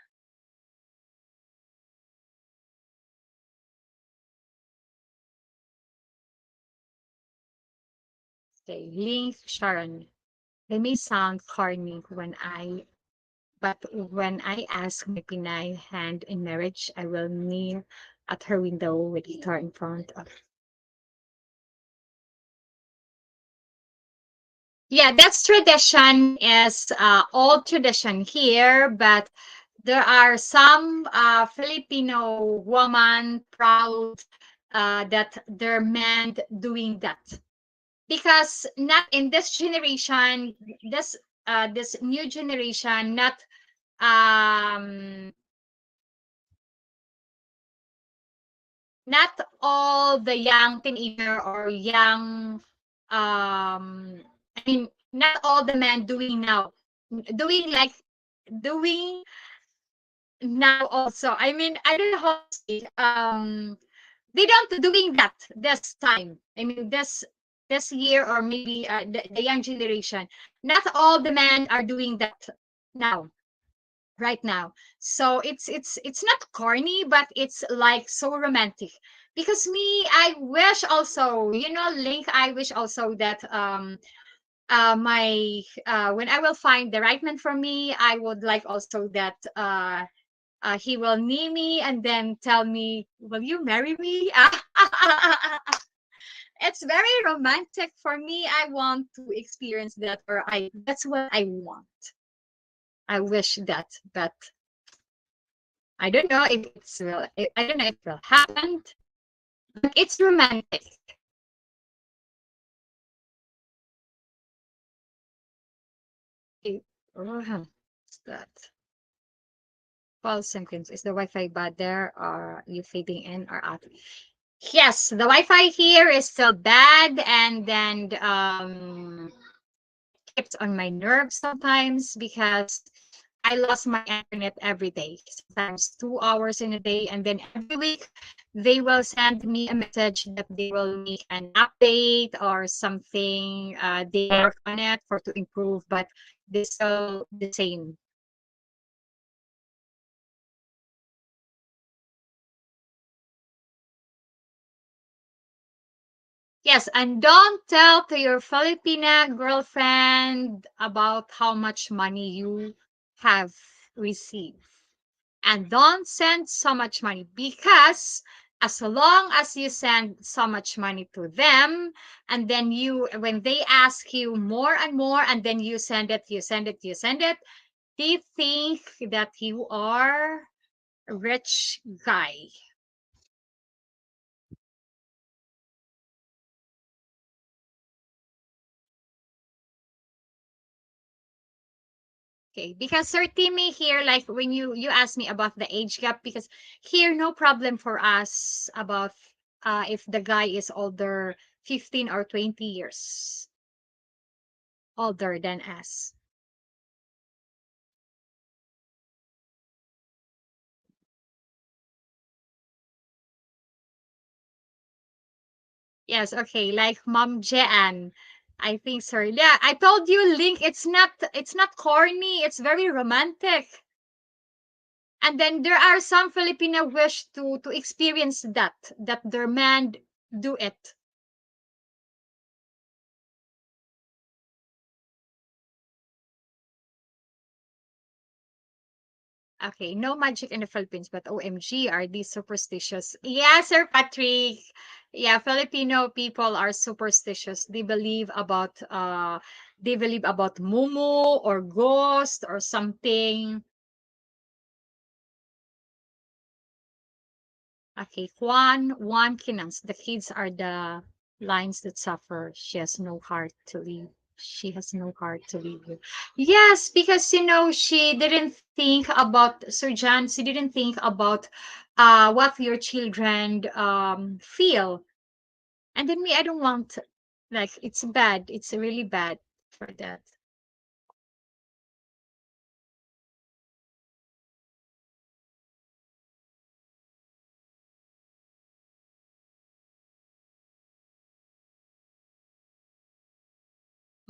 Okay, Link Sharon. They may sound corny but when I ask my Pinay hand in marriage, I will kneel at her window with guitar in front of. Yeah, that's tradition is old tradition here, but there are some Filipino woman proud that their man doing that because not in this generation, this new generation, um not all the young teenager or young I mean not all the men doing now doing like doing now also. I mean, I don't know how to say. They don't doing that this time. I mean, this year or maybe the young generation. Not all the men are doing that now, right now. So it's not corny, but it's like so romantic. Because me, I wish also, Link, I wish also that my when I will find the right man for me, I would like also that he will knee me and then tell me, "Will you marry me?" It's very romantic for me. I want to experience that, or I that's what I want. I wish that, but I don't know if I don't know if it will happen, but it's romantic. Oh, what's that? False symptoms. Is the Wi-Fi bad there? Or are you fading in or out? Yes, the Wi-Fi here is still bad, and then keeps on my nerves sometimes because I lost my internet every day. Sometimes 2 hours in a day, and then every week they will send me a message that they will make an update or something. They work on it for to improve, but this still the same. Yes, and don't tell to your Filipina girlfriend about how much money you have received. And don't send so much money because as long as you send so much money to them, and then when they ask you more and more, and then you send it, they think that you are a rich guy. Okay, because Sir Timmy here, like when you asked me about the age gap, because here no problem for us about if the guy is older 15 or 20 years older than us. Yes, okay, like Mom Jean. I think, sir. Yeah, I told you, Link, it's not corny, it's very romantic. And then there are some Filipino wish to experience that their man do it. Okay, no magic in the Philippines, but OMG, are these superstitious? Yeah, Sir Patrick. Yeah, Filipino people are superstitious. They believe about mumu or ghost or something. Okay, Juan Kinans. The kids are the lines that suffer. She has no heart to leave. She has no heart to leave you. Yes, because she didn't think about Sir John. She didn't think about what your children feel. And then me, I don't want, like, it's bad. It's really bad for that.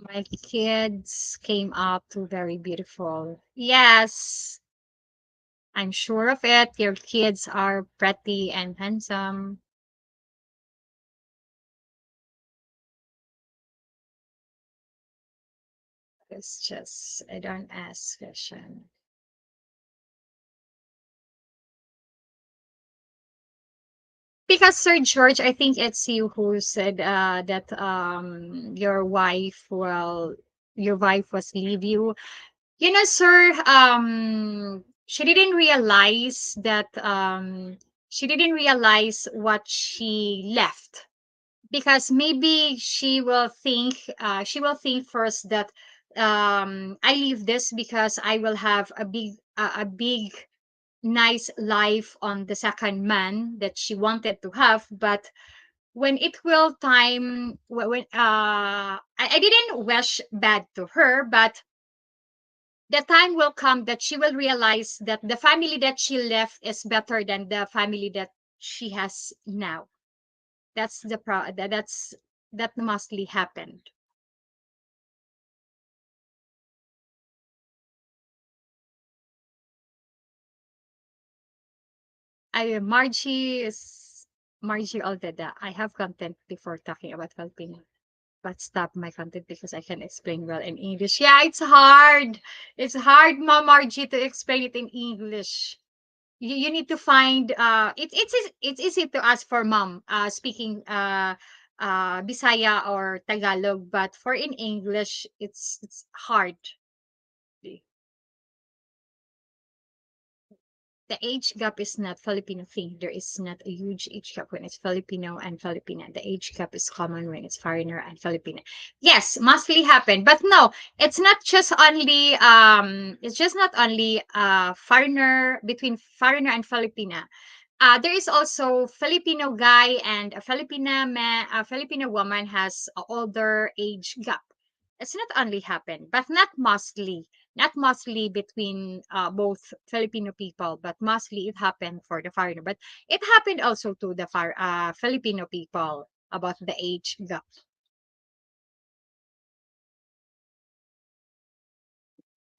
My kids came up to very beautiful. Yes, I'm sure of it. Your kids are pretty and handsome. It's just, I don't ask question. Because Sir George, I think it's you who said that your wife was leave you. Sir, she didn't realize what she left, because maybe she will think first that I leave this because I will have a big nice life on the second man that she wanted to have. But when it will time when I didn't wish bad to her, but the time will come that she will realize that the family that she left is better than the family that she has now. That mostly happened. I Margie is. Margie Aldeda, I have content before talking about Filipino, but stop my content because I can explain well in English. Yeah, it's hard. It's hard, Mom Margie, to explain it in English. You need to find it's easy to ask for mom speaking Bisaya or Tagalog, but for in English it's hard. The age gap is not Filipino thing. There is not a huge age gap when it's Filipino and Filipina. The age gap is common when it's foreigner and Filipina. Yes, mostly happen, but no, it's just not only foreigner between foreigner and Filipina. There is also Filipino guy and a Filipino woman has a older age gap. It's not only happen, but not mostly between both Filipino people, but mostly it happened for the foreigner. But it happened also to the Filipino people about the age gap.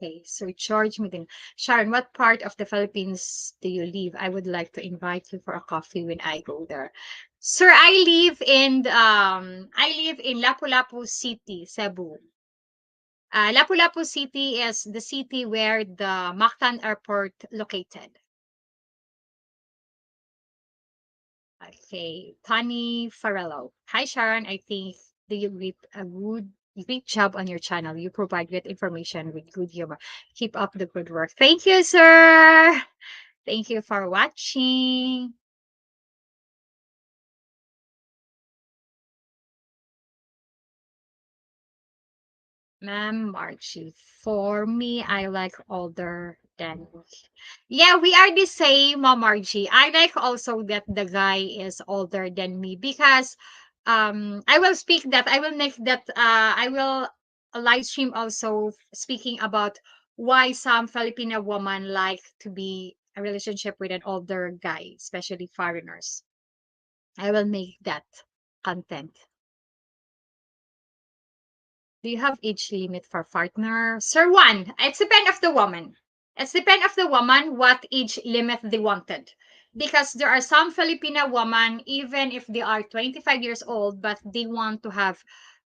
Okay, so George Medina. Sharon, what part of the Philippines do you live? I would like to invite you for a coffee when I go there. Sir, I live in Lapu-Lapu City, Cebu. Lapu-Lapu City is the city where the Mactan Airport located. Okay, Tani Farello. Hi, Sharon. I think that you did a great job on your channel. You provide good information with good humor. Keep up the good work. Thank you, sir. Thank you for watching. Ma'am Marchie. For me, I like older than. Yeah, we are the same, Ma'am Margie. I like also that the guy is older than me because I will speak that I will make that I will live stream also speaking about why some Filipino women like to be a relationship with an older guy, especially foreigners. I will make that content. Do you have age limit for partner? Sir, one. It's depend of the woman. It's depend of the woman what age limit they wanted. Because there are some Filipino women, even if they are 25 years old, but they want to have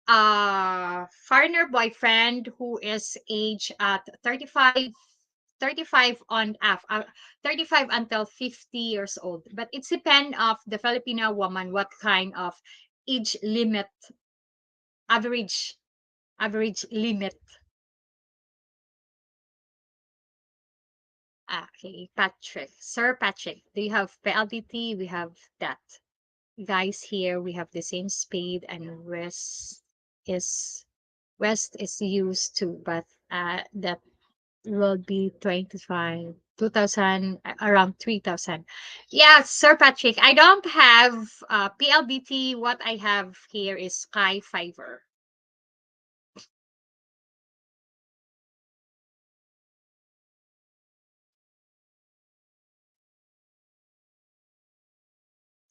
a foreigner boyfriend who is age at 35 on 35 until 50 years old. But it's depend of the Filipino woman what kind of age limit average limit. Okay, Patrick. Sir Patrick, do you have PLDT? We have that. Guys, here we have the same speed and is West is used to, but that will be 25, 2000, around 3000. Yeah, Sir Patrick, I don't have PLDT. What I have here is Sky Fiber.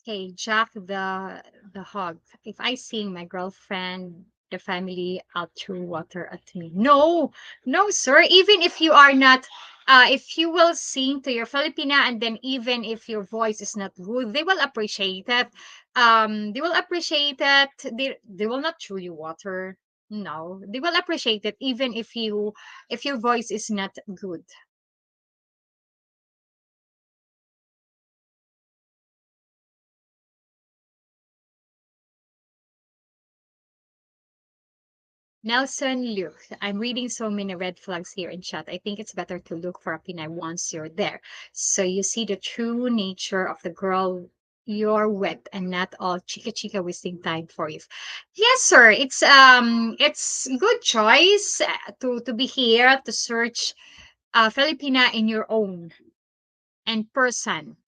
Hey, Jack the hog. If I sing my girlfriend, the family out through water at me. No, no, sir. Even if you are not, if you will sing to your Filipina, and then even if your voice is not good, they will appreciate it. They will appreciate it. They will not throw you water. No, they will appreciate it even if your voice is not good. Nelson Luke, I'm reading so many red flags here in chat. I think it's better to look for a Pinay once you're there. So you see the true nature of the girl you're with and not all chica chica wasting time for you. Yes, sir. It's good choice to be here to search Filipina in your own and person.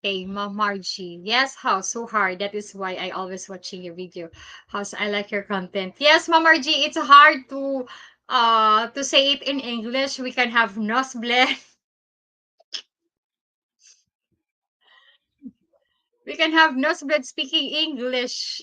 Hey, Mom Margie. Yes, how so hard. That is why I always watching your video. How's I like your content. Yes, Mom Margie, it's hard to say it in English. We can have nosebleed. We can have nosebleed speaking English.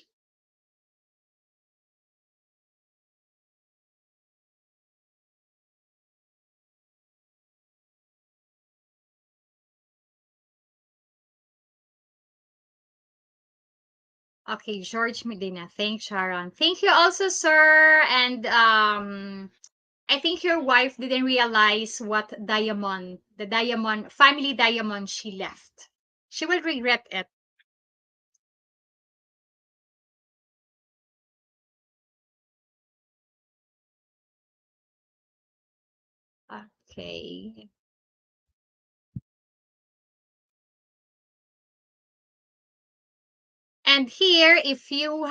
Okay, George Medina. Thanks, Sharon. Thank you also, sir. And I think your wife didn't realize what diamond, the diamond, family diamond she left. She will regret it. Okay. And here, if your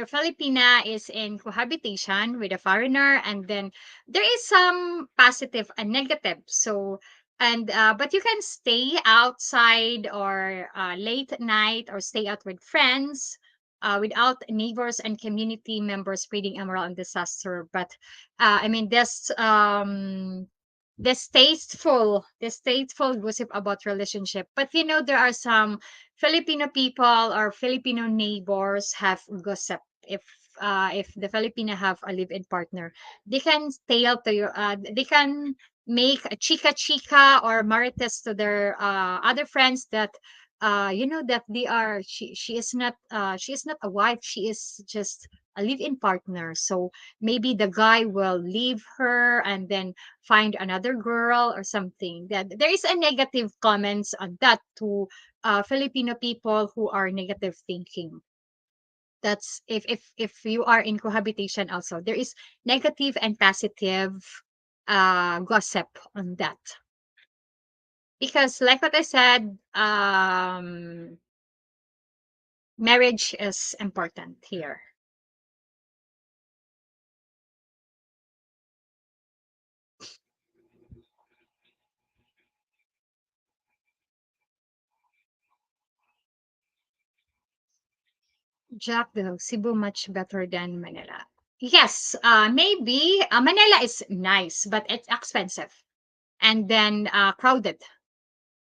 Filipina is in cohabitation with a foreigner, and then there is some positive and negative. So, but you can stay outside or late at night or stay out with friends without neighbors and community members spreading immoral and disaster. But I mean, this tasteful gossip about relationship. But there are some Filipino people or Filipino neighbors have gossip. If the Filipino have a live-in partner, they can tell to you. They can make a chika or marites to their other friends that that she is not a wife. She is just a live-in partner. So maybe the guy will leave her and then find another girl or something. That there is a negative comments on that to Filipino people who are negative thinking. That's if you are in cohabitation also. There is negative and positive gossip on that. Because like what I said, marriage is important here. Jack, the Cebu much better than Manila. Yes, maybe Manila is nice, but it's expensive and then crowded.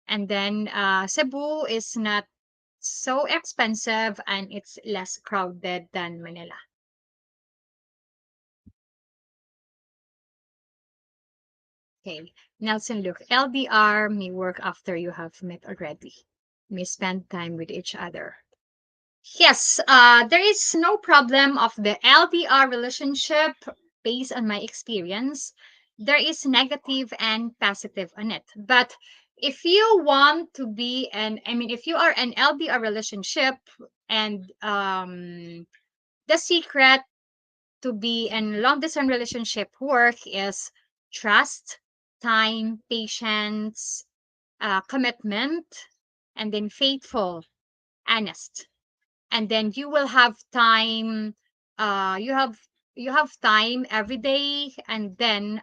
And then Cebu is not so expensive and it's less crowded than Manila. Okay. Nelson, look, LDR may work after you have met already. May spend time with each other. Yes, there is no problem of the LDR relationship based on my experience. There is negative and positive on it. But if you want to be if you are an LDR relationship and the secret to be in long distance relationship work is trust, time, patience, commitment, and then faithful, honest. And then you will have time you have time every day. And then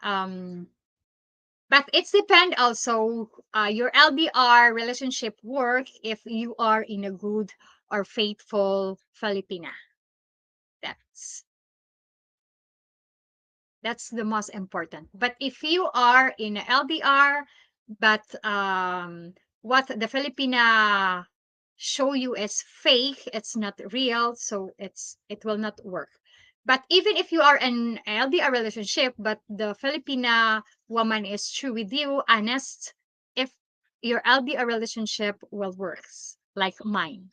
but it's depend also your LDR relationship work if you are in a good or faithful Filipina. That's the most important. But if you are in a LDR, but what the Filipina show you is fake, it's not real, so it will not work. But even if you are in LDR relationship, but the Filipina woman is true with you, honest, if your LDR relationship will works like mine.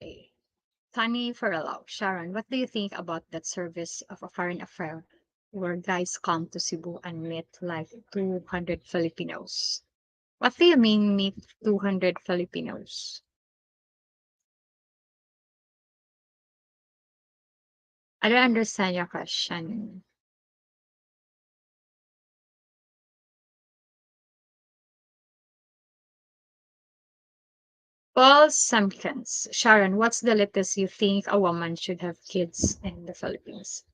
Okay. Tani Faralaw, Sharon, what do you think about that service of a foreign affair where guys come to Cebu and meet like 200 Filipinos? What do you mean meet 200 Filipinos? I don't understand your question. Paul Samkins, Sharon, what's the latest you think a woman should have kids in the Philippines?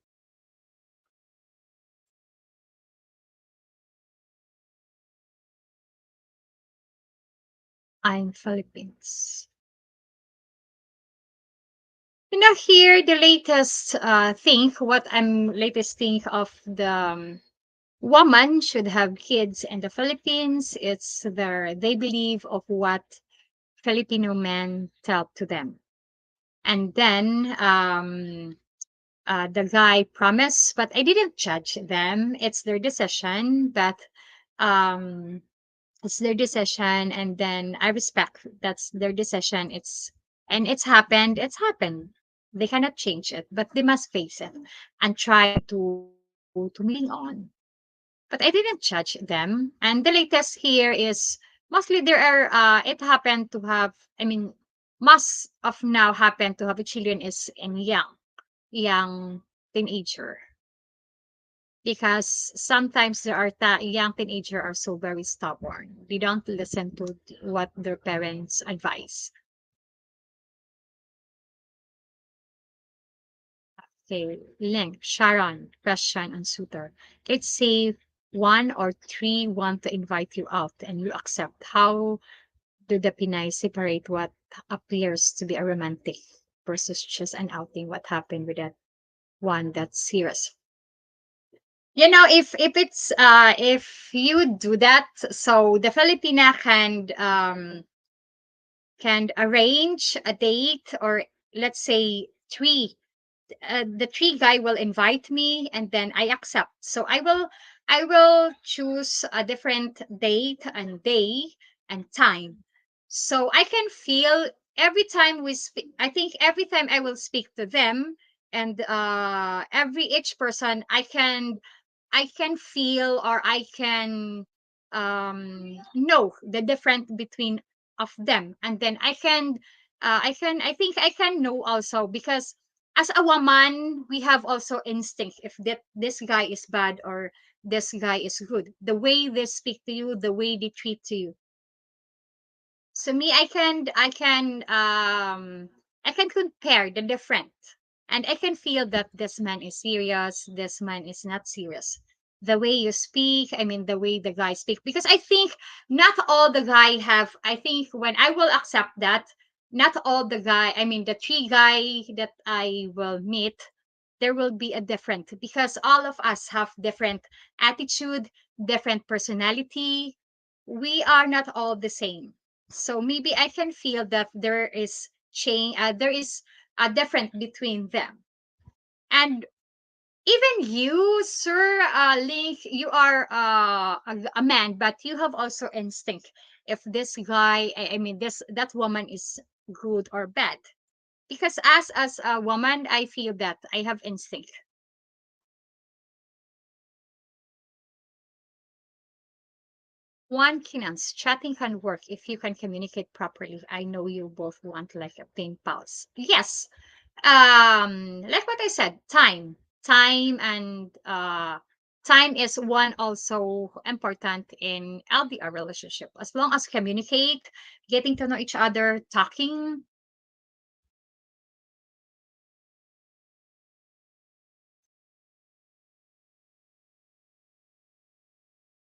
I'm Philippines. Here the latest thing, what I'm latest think of the woman should have kids in the Philippines. It's they believe of what Filipino men tell to them. And then the guy promised, but I didn't judge them. It's their decision, but um, it's their decision, and then I respect that's their decision. It's happened. It's happened. They cannot change it, but they must face it and try to move on. But I didn't judge them. And the latest here is mostly there are it happened to have, I mean, most of now happen to have a children is in young teenager, because sometimes there are young teenager are so very stubborn. They don't listen to what their parents advise. Okay, link Sharon, question and suitor. Let's say one or three want to invite you out and you accept. How do the Pinay separate what appears to be a romantic versus just an outing? What happened with that one that's serious? If it's if you do that, so the Filipina can arrange a date, or let's say the tree guy will invite me and then I accept. So I will choose a different date and day and time. So I can feel every time we speak. I think every time I will speak to them, and every each person I can feel, or I can know the difference between of them, and then I think I can know also, because as a woman we have also instinct if that this guy is bad or this guy is good, the way they speak to you, the way they treat to you. So me, I can compare the different, and I can feel that this man is serious, this man is not serious. The way you speak, I mean the way the guy speak, because I think not all the guy have. I think when I will accept that, not all the guy. I mean the three guy that I will meet, there will be a different, because all of us have different attitude, different personality. We are not all the same, so maybe I can feel that there is change. There is a difference between them. And even you, Sir Link, you are a man, but you have also instinct. If this guy, I mean, this that woman is good or bad. Because as a woman, I feel that I have instinct. One Kinans, chatting can work if you can communicate properly. I know you both want like a ping pals. Yes, like what I said, time is one also important in LDR relationship, as long as communicate, getting to know each other, talking.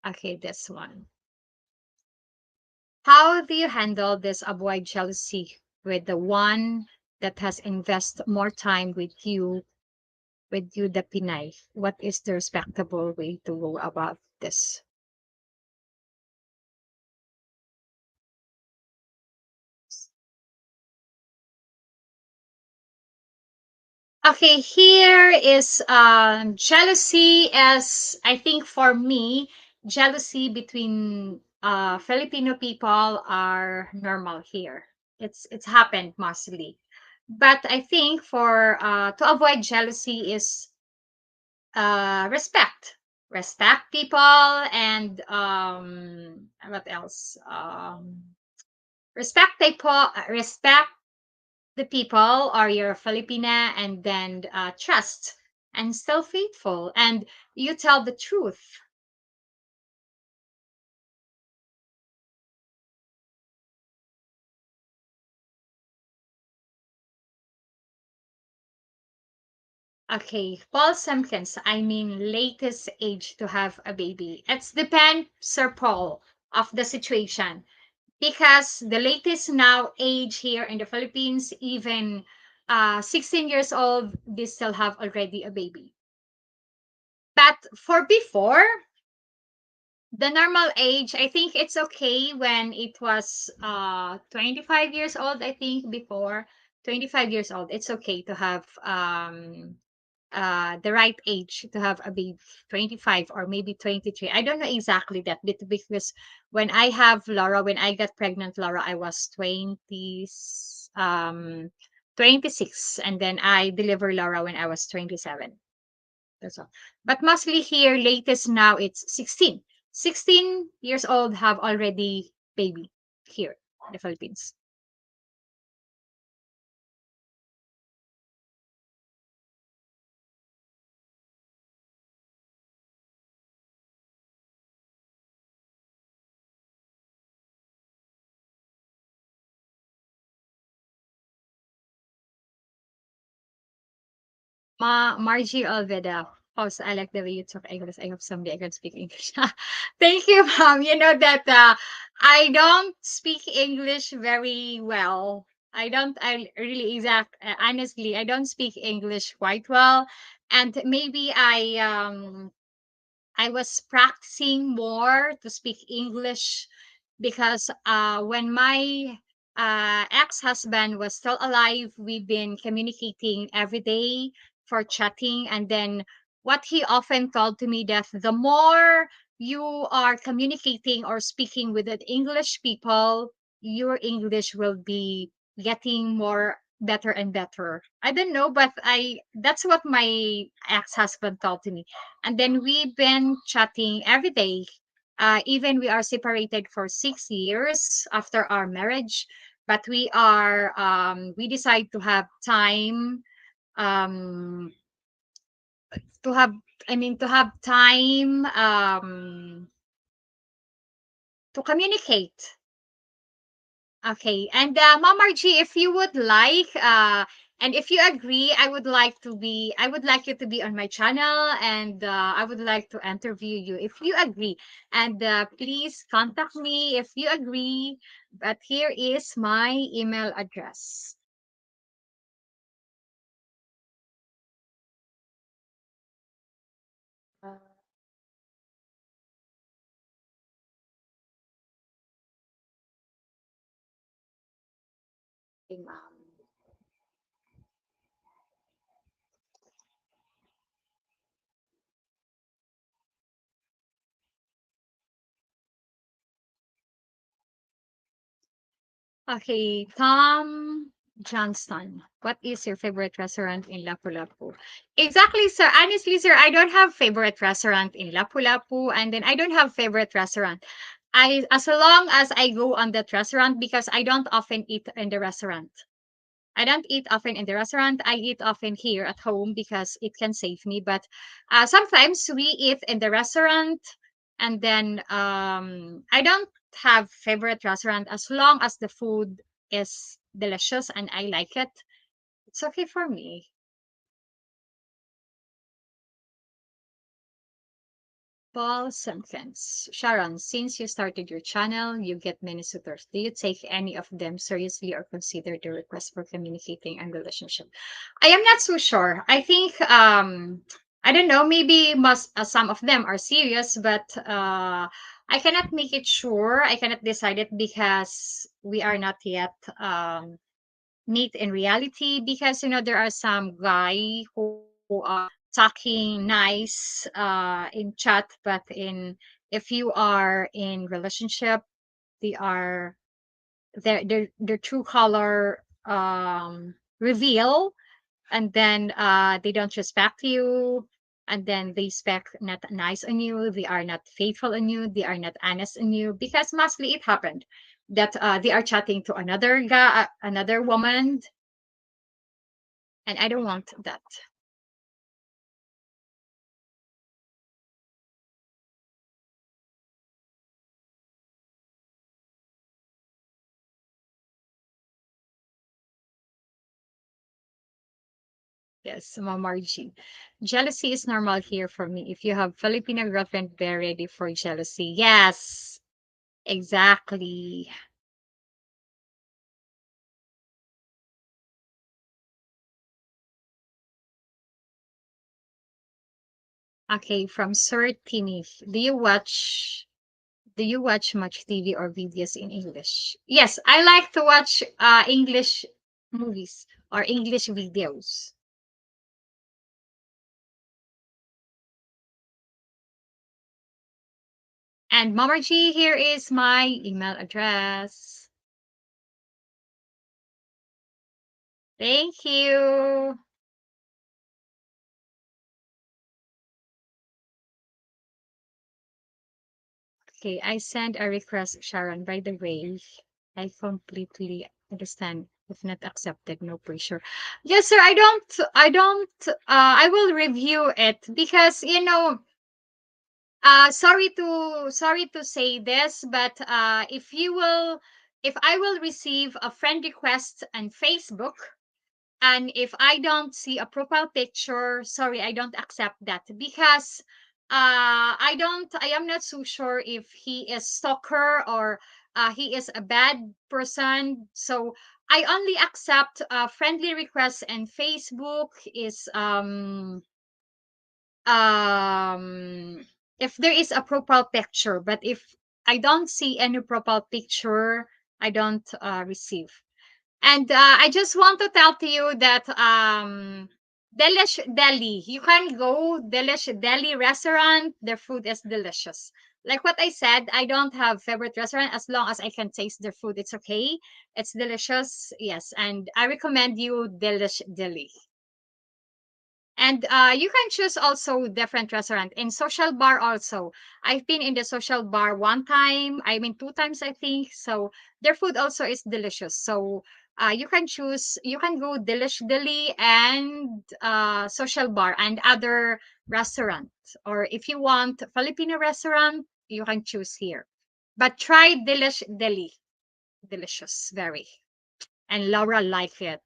Okay, this one, how do you handle this avoid jealousy with the one that has invest more time with you, the Pinay? What is the respectable way to go about this? Okay, here is jealousy. As I think for me, jealousy between Filipino people are normal here. It's happened mostly, but I think for to avoid jealousy is respect people, and what else? Respect the people or your Filipina, and then trust and still faithful, and you tell the truth. Okay, Paul Simpkins, I mean latest age to have a baby. It's depend, Sir Paul, of the situation, because the latest now age here in the Philippines, even 16 years old, they still have already a baby. But for before, the normal age, I think it's okay when it was 25 years old. I think before 25 years old, it's okay to have the right age to have a baby, 25 or maybe 23. I don't know exactly that bit because when I have Laura, when I got pregnant, Laura, I was 20, 26, and then I delivered Laura when I was 27. That's all. But mostly here, latest now, it's 16. 16 years old have already baby here in the Philippines. Margie Alveda. Also, I like the way you talk English. I hope someday I can speak English. Thank you, mom. You know that I don't speak English very well. I really honestly, I don't speak English quite well. And maybe I was practicing more to speak English because when my ex-husband was still alive, we've been communicating every day for chatting. And then what he often told to me that the more you are communicating or speaking with the English people, your English will be getting more better and better. I don't know, but I that's what my ex-husband told to me. And then we've been chatting every day. Even we are separated for 6 years after our marriage, but we decide to have time um, to have to have time to communicate. Okay. And Mom Margie, if you would like, and if you agree, I would like you to be on my channel, and I would like to interview you if you agree. And please contact me if you agree. But here is my email address. Uh, okay, ma'am. Okay, Tom Johnston. What is your favorite restaurant in Lapu-Lapu? Exactly, sir. Honestly, sir, I don't have favorite restaurant in Lapu-Lapu, and then I don't have favorite restaurant. I as long as I go on that restaurant because I don't often eat in the restaurant. I don't eat often in the restaurant. I eat often here at home because it can save me. But sometimes we eat in the restaurant, and then I don't have favorite restaurant as long as the food is delicious and I like it. It's okay for me. Paul Simpkins. Sharon, since you started your channel, you get many suitors. Do you take any of them seriously or consider the request for communicating and relationship? I am not so sure. I think I don't know, maybe must some of them are serious, but I cannot make it sure. I cannot decide it because we are not yet meet in reality because there are some guy who are talking nice in chat, but in if you are in relationship, they are their true color reveal, and then they don't respect you, and then they spec not nice on you, they are not faithful on you, they are not honest on you because mostly it happened that they are chatting to another guy, another woman, and I don't want that. Yes, Mamarji. Jealousy is normal here for me. If you have Filipino girlfriend, be ready for jealousy. Yes, exactly. Okay, from Sir Timmy. Do you watch much TV or videos in English? Yes, I like to watch English movies or English videos. And Mama G, here is my email address. Thank you. Okay, I send a request, Sharon. By the way, I completely understand. If not accepted, no pressure. Yes, sir. I will review it because, sorry to say this, but if I will receive a friend request on Facebook, and if I don't see a profile picture, sorry, I don't accept that because I am not so sure if he is stalker or he is a bad person. So I only accept friendly requests and Facebook is if there is a profile picture, but if I don't see any profile picture, I don't receive. And I just want to tell to you that Delish Deli, you can go Delish Deli restaurant. Their food is delicious. Like what I said, I don't have favorite restaurant as long as I can taste their food. It's okay. It's delicious. Yes, and I recommend you Delish Deli. And you can choose also different restaurant in social bar also. I've been in the social bar one time. I mean two times I think. So their food also is delicious. So you can choose. You can go Delish Deli and social bar and other restaurant. Or if you want Filipino restaurant, you can choose here. But try Delish Deli. Delicious, very. And Laura like it.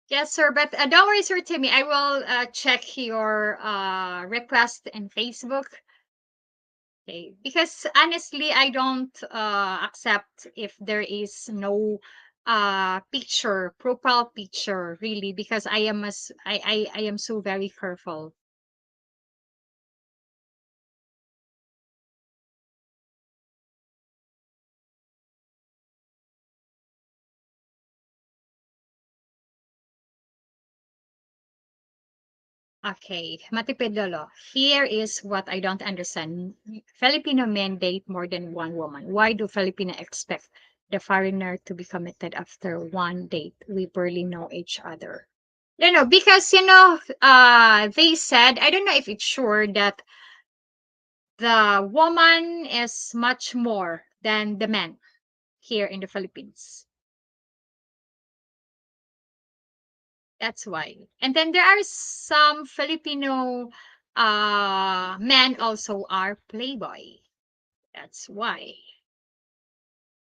Yes, sir. But don't worry, Sir Timmy. I will check your request in Facebook. Okay. Because honestly, I don't accept if there is no picture, profile picture, really, because I am so very careful. Okay, Matipedolo. Here is what I don't understand. Filipino men date more than one woman. Why do Filipino expect the foreigner to be committed after one date? We barely know each other. Because they said, I don't know if it's sure that the woman is much more than the man here in the Philippines. That's why. And then there are some Filipino men also are playboy. That's why.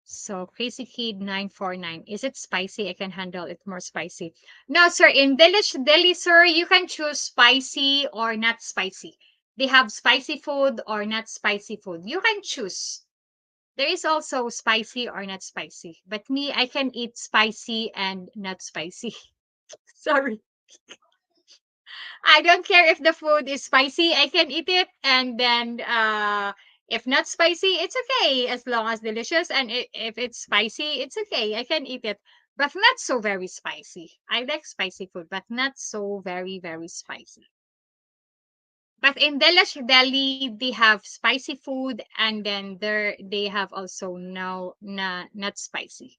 So Crazy Kid 949. Is it spicy? I can handle it more spicy. No, sir. In Deli, sir, you can choose spicy or not spicy. They have spicy food or not spicy food. You can choose. There is also spicy or not spicy. But me, I can eat spicy and not spicy. Sorry. I don't care if the food is spicy, I can eat it. And then if not spicy, it's okay as long as delicious. And if it's spicy, it's okay. I can eat it. But not so very spicy. I like spicy food, but not so very, very spicy. But in Delish Delhi, they have spicy food, and then there they have also no not spicy.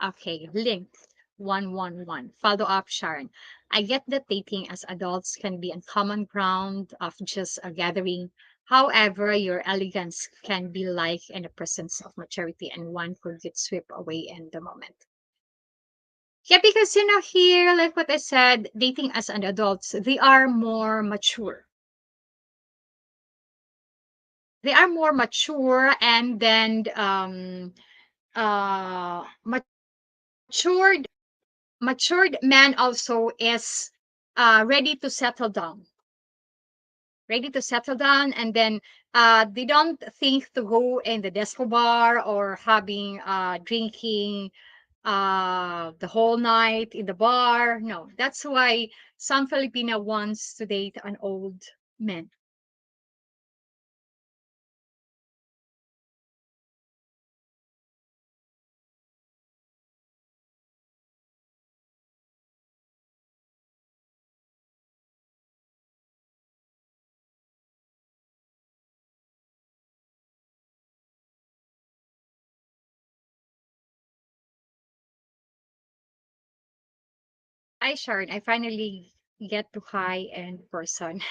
Okay, link 111. Follow up, Sharon. I get that dating as adults can be a common ground of just a gathering. However, your elegance can be like in the presence of maturity, and one could get swept away in the moment. Yeah, because here, like what I said, dating as an adults, they are more mature. They are more mature, and then matured matured man also is ready to settle down. ready to settle down, and then they don't think to go in the disco bar or having drinking the whole night in the bar. No, that's why some Filipina wants to date an old man. Hi, Sharon. I finally get to hi in person.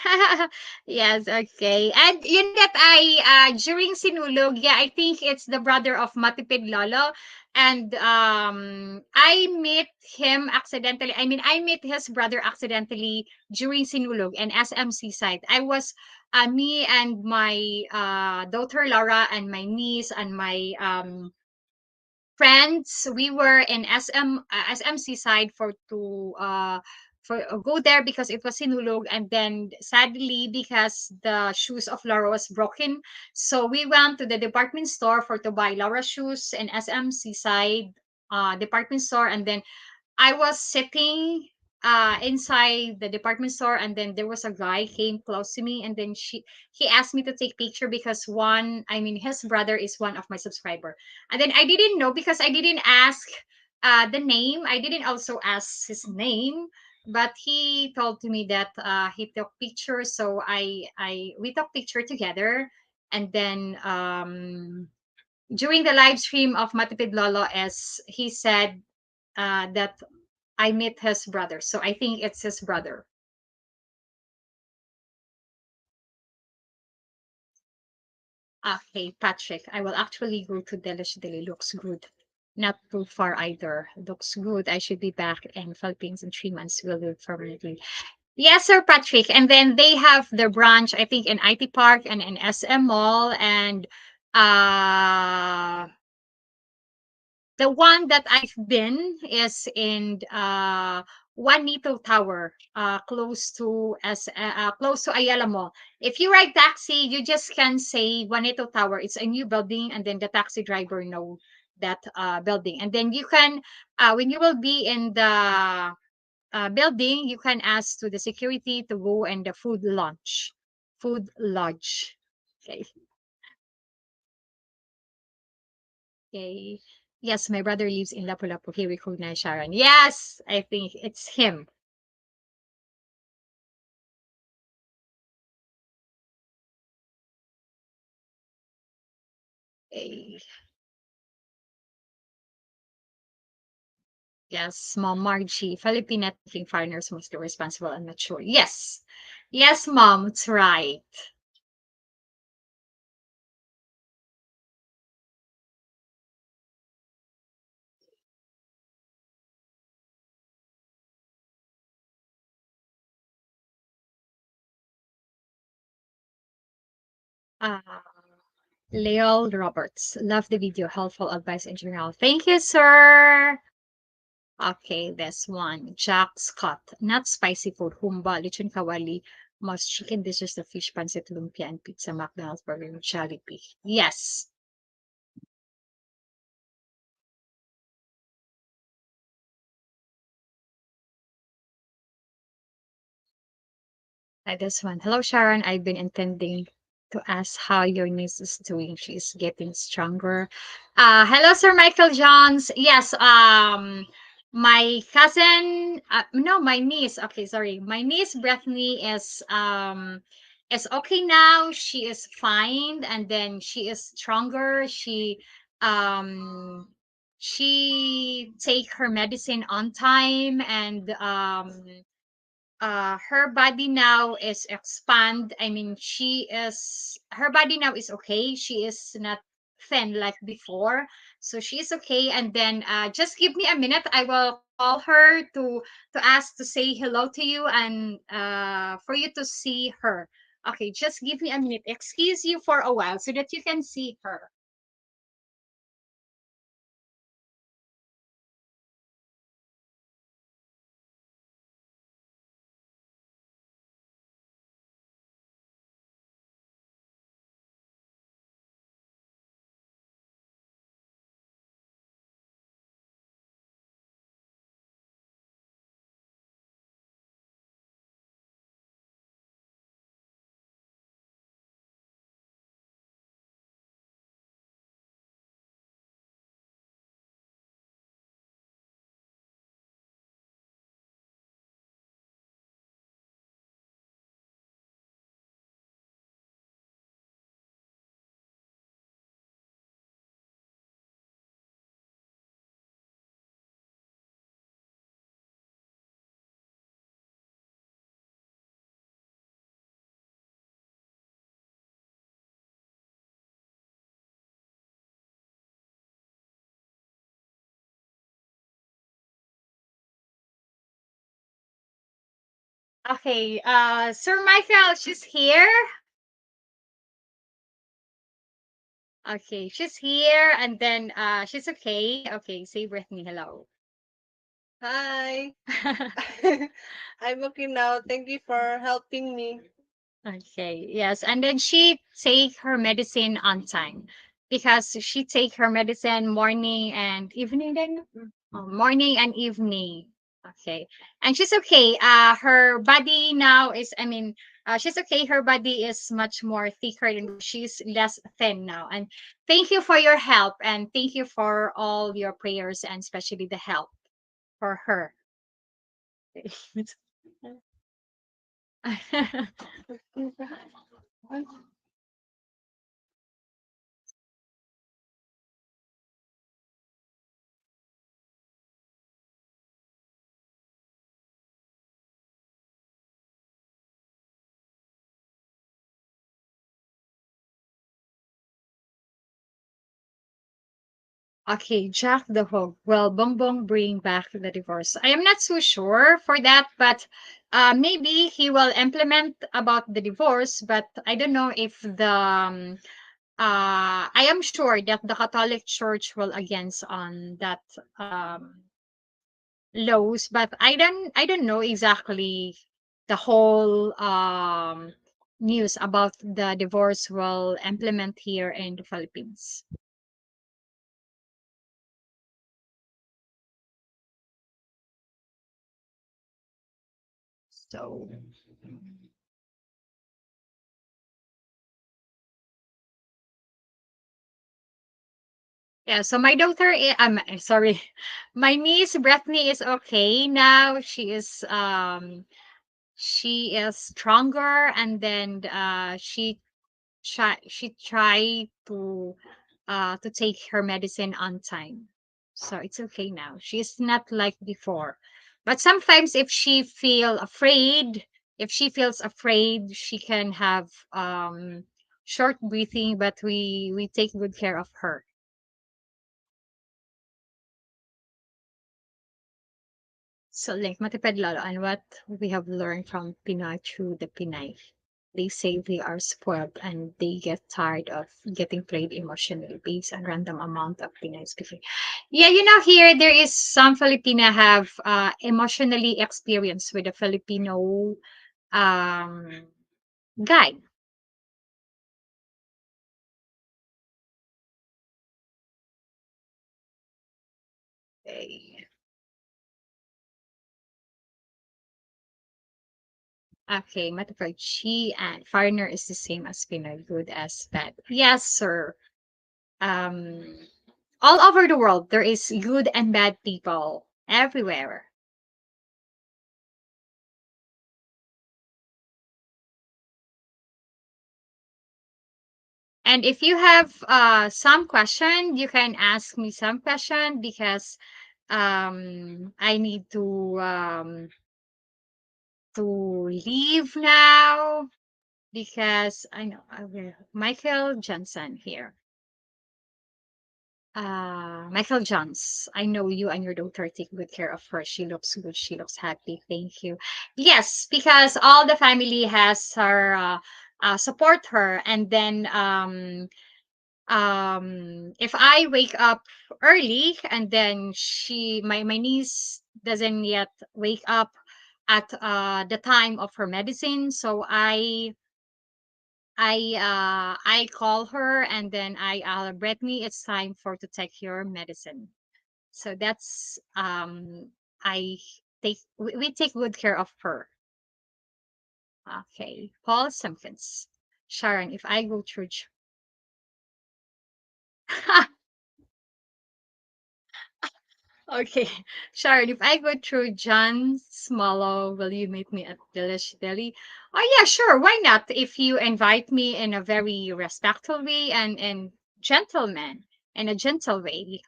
Yes, okay. And you know that during Sinulog, yeah, I think it's the brother of Matipid Lolo. And I met him accidentally. I mean, I met his brother accidentally during Sinulog and SMC side. I was me and my daughter Laura and my niece and my friends. We were in SMC side for go there because it was sinulog, and then sadly because the shoes of Laura was broken, so we went to the department store for to buy Laura shoes in SMC side department store. And then I was sitting inside the department store, and then there was a guy came close to me, and then he asked me to take picture because one, I mean, his brother is one of my subscriber. And then I didn't know because I didn't ask the name. I didn't also ask his name, but he told to me that he took picture. So I we took picture together. And then during the live stream of Matipid Lolo, as he said that I met his brother. So I think it's his brother. Okay, Patrick. I will actually go to Delish Deli. Looks good. Not too far either. Looks good. I should be back in Philippines in 3 months. Will do permanently. Yes, sir, Patrick. And then they have the branch, I think, in IT Park and in SM Mall. And uh the one that I've been is in Juanito Tower, close to Ayala Mall. If you ride taxi, you just can say Juanito Tower. It's a new building, and then the taxi driver know that building. And then you can, when you will be in the building, you can ask to the security to go in the food lodge. Okay. Okay. Yes, my brother lives in Lapu-Lapu. He recognized Sharon. Yes, I think it's him. Eh, Yes, Mom Margie. Filipina thinking foreigners must be responsible and mature. Yes. Yes, Mom, it's right. Uh, Leol Roberts. Love the video. Helpful advice in general. Thank you, sir. Okay, this one. Jack Scott. Not spicy food. Humba, lechon kawali, most chicken dishes, the fish pancit, lumpia, and pizza, McDonald's, burger, and Jollibee. Yes. This one. Hello, Sharon. I've been intending to ask how your niece is doing. She's getting stronger. Hello, Sir Michael Johns. Yes, my cousin, no, my niece. Okay, sorry. My niece Bethany is okay now. She is fine, and then she is stronger. Um she take her medicine on time, and her body now is expand. I mean, her body now is okay. She is not thin like before, so she is okay. And then just give me a minute. I will call her to ask to say hello to you, and for you to see her. Okay, just give me a minute. Excuse you for a while so that you can see her. Okay, Sir Michael, she's here. Okay, she's here, and then she's okay. Okay, say with me hello. Hi. I'm okay now. Thank you for helping me. Okay, yes, and then she take her medicine on time because she take her medicine morning and evening. Then morning and evening. Okay, and she's okay. Her body now is. I mean, she's okay. Her body is much more thicker and she's less thin now. And thank you for your help and thank you for all your prayers and especially the help for her. Okay, Jack the Hope. Well, Bongbong bring back the divorce. I am not so sure for that, but maybe he will implement about the divorce. But I don't know if I am sure that the Catholic Church will against on that laws, but I don't know exactly the whole news about the divorce will implement here in the Philippines. So yeah, so my daughter, I'm sorry, my niece Bethany is okay now. She is stronger, and then she tried to take her medicine on time, so it's okay now. She's not like before, but sometimes if she feels afraid, she can have short breathing, but we take good care of her. So, like Matipid Lolo, and what we have learned from Pinoy through the Pinay, they say they are spoiled and they get tired of getting played emotionally based on random amount of Pinay speaking. Yeah, here there is some Filipina have emotionally experienced with a Filipino um, guy. Okay, okay, Matipid, she and foreigner is the same as Pinoy, good as bad. Yes, sir. Um, all over the world, there is good and bad people everywhere. And if you have some question, you can ask me some question because I need to leave now because I know I will Michael Johnson here. Michael Johns, I know you and your daughter take good care of her. She looks good. She looks happy. Thank you. Yes, because all the family has her support her, and then if I wake up early and then my niece doesn't yet wake up at the time of her medicine, so I call her and then Brittany, it's time for to take your medicine. So that's I we take good care of her. Okay. Paul Simpkins. Sharon, if I go through okay. Sharon, if I go through John Smollow, will you meet me at Delish Deli? Oh yeah, sure. Why not? If you invite me in a very respectful way and gentleman in a gentle way.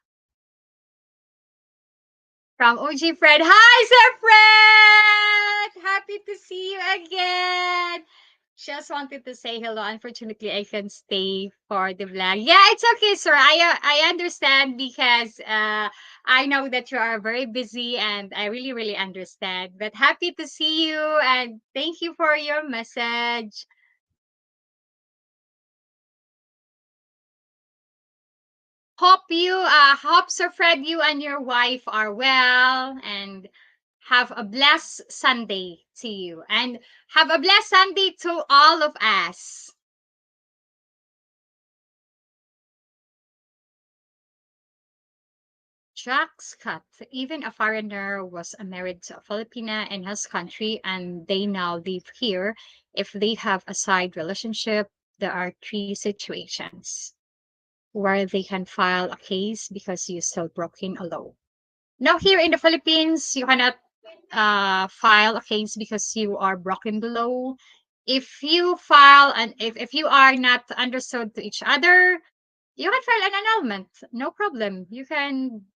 From OG Fred. Hi, Sir Fred! Happy to see you again. Just wanted to say hello. Unfortunately, I can stay for the vlog. Yeah, it's okay, sir. I understand because I know that you are very busy and I really, really understand. But happy to see you and thank you for your message. Hope Sir Fred, you and your wife are well and have a blessed Sunday to you and have a blessed Sunday to all of us. Jack Scott, even a foreigner, was married to a Filipina in his country and they now live here. If they have a side relationship, there are three situations where they can file a case because you still broken a law. Now, here in the Philippines, you cannot file a case because you are broken the law. If you file and if you are not understood to each other, you can file an annulment. No problem. You can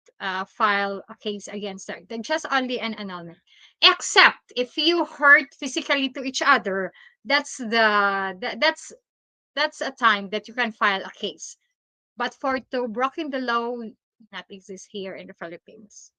file a case against her. Then just only an annulment. Except if you hurt physically to each other, that's a time that you can file a case. But for to broken the law, not exist here in the Philippines.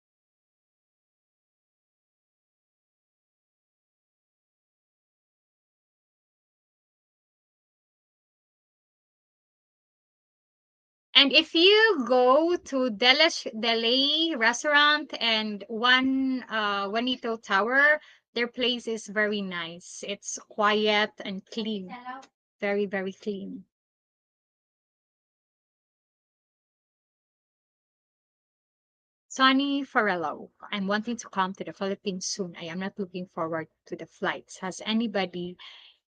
And if you go to Dele restaurant and Juanito Tower, their place is very nice. It's quiet and clean. Very, very clean. Sonny Farello, I'm wanting to come to the Philippines soon. I am not looking forward to the flights. Has anybody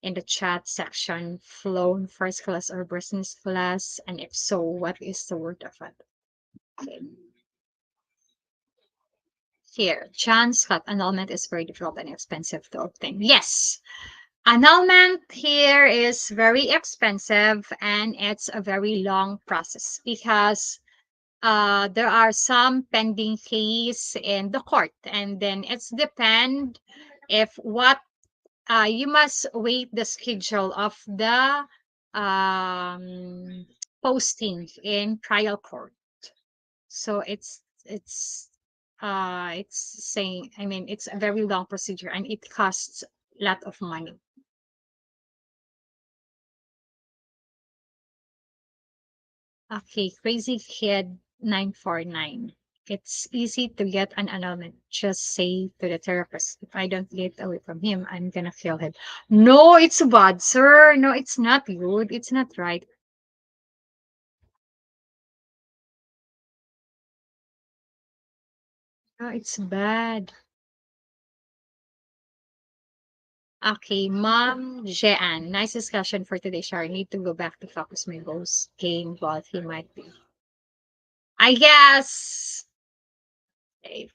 in the chat section flown first class or business class? And if so, what is the word of it? Okay. Here, John Scott, annulment is very difficult and expensive to obtain. Yes, annulment here is very expensive and it's a very long process because there are some pending case in the court and then it's depend if what you must wait the schedule of the um, posting in trial court. So it's saying, I mean, it's a very long procedure and it costs a lot of money. Okay, Crazy Kid 949. It's easy to get an annulment. Just say to the therapist, if I don't get away from him, I'm gonna kill him. No, it's bad, sir. No, it's not good. It's not right. No, it's bad. Okay, Mom Jeanne. Nice discussion for today, Shar. I need to go back to focus my goals game while he might be. I guess eh,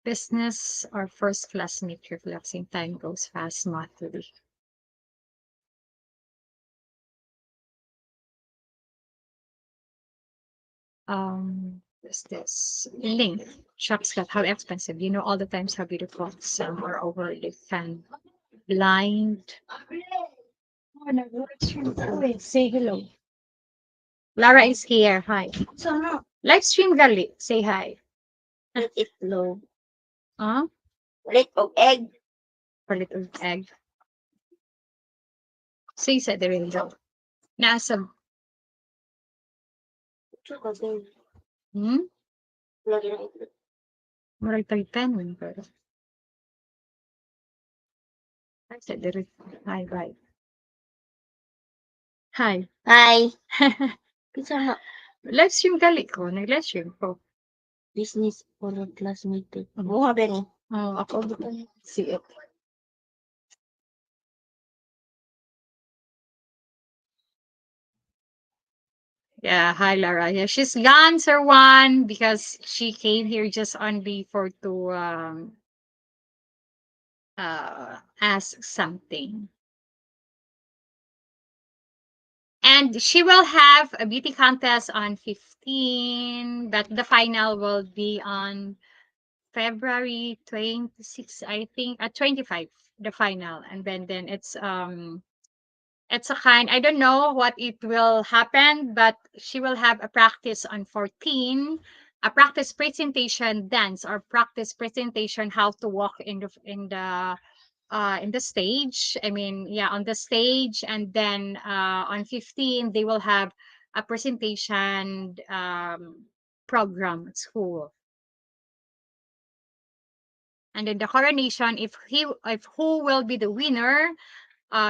business or first class meet reflecting time goes fast monthly. What's this? Link. Shops got how expensive. You know all the times how beautiful some are over the fan. Blind. Say hello. Lara is here. Hi. So no. Live stream gali. Say hi. Itlog. Huh? Little egg. For little egg. Say sa the real joke. Nasa. Hmm? Murag tagtan. Pero. I said the real. Hi, bye. Hi. Hi. Pizza na. Live stream gali ko. Nag-live stream ko. Business for a classmate. Oo nga ba ni? Oo, ako see it. Yeah, hi Lara. Yeah, she's gone, Sir Juan, because she came here just only for to ask something. And she will have a beauty contest on 15, but the final will be on February 26, I think, 25, the final. And then it's It's a kind, I don't know what it will happen, but she will have a practice on 14, a practice presentation dance or practice presentation how to walk in the stage. I mean, yeah, on the stage. And then on 15 they will have a presentation program at school. And then the coronation, if who will be the winner,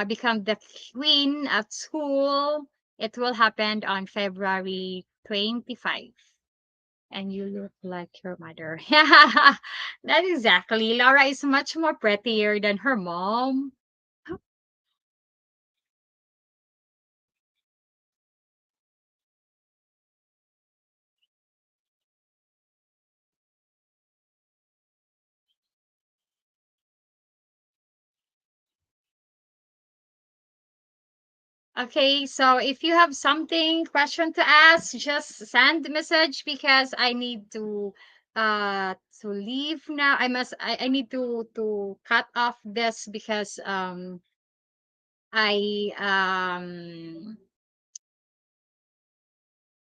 become the queen at school, it will happen on February 25. And you look like your mother. Yeah, that exactly. Laura is much more prettier than her mom. Okay, so if you have something question to ask, just send the message because I need to leave now. I need to cut off this because I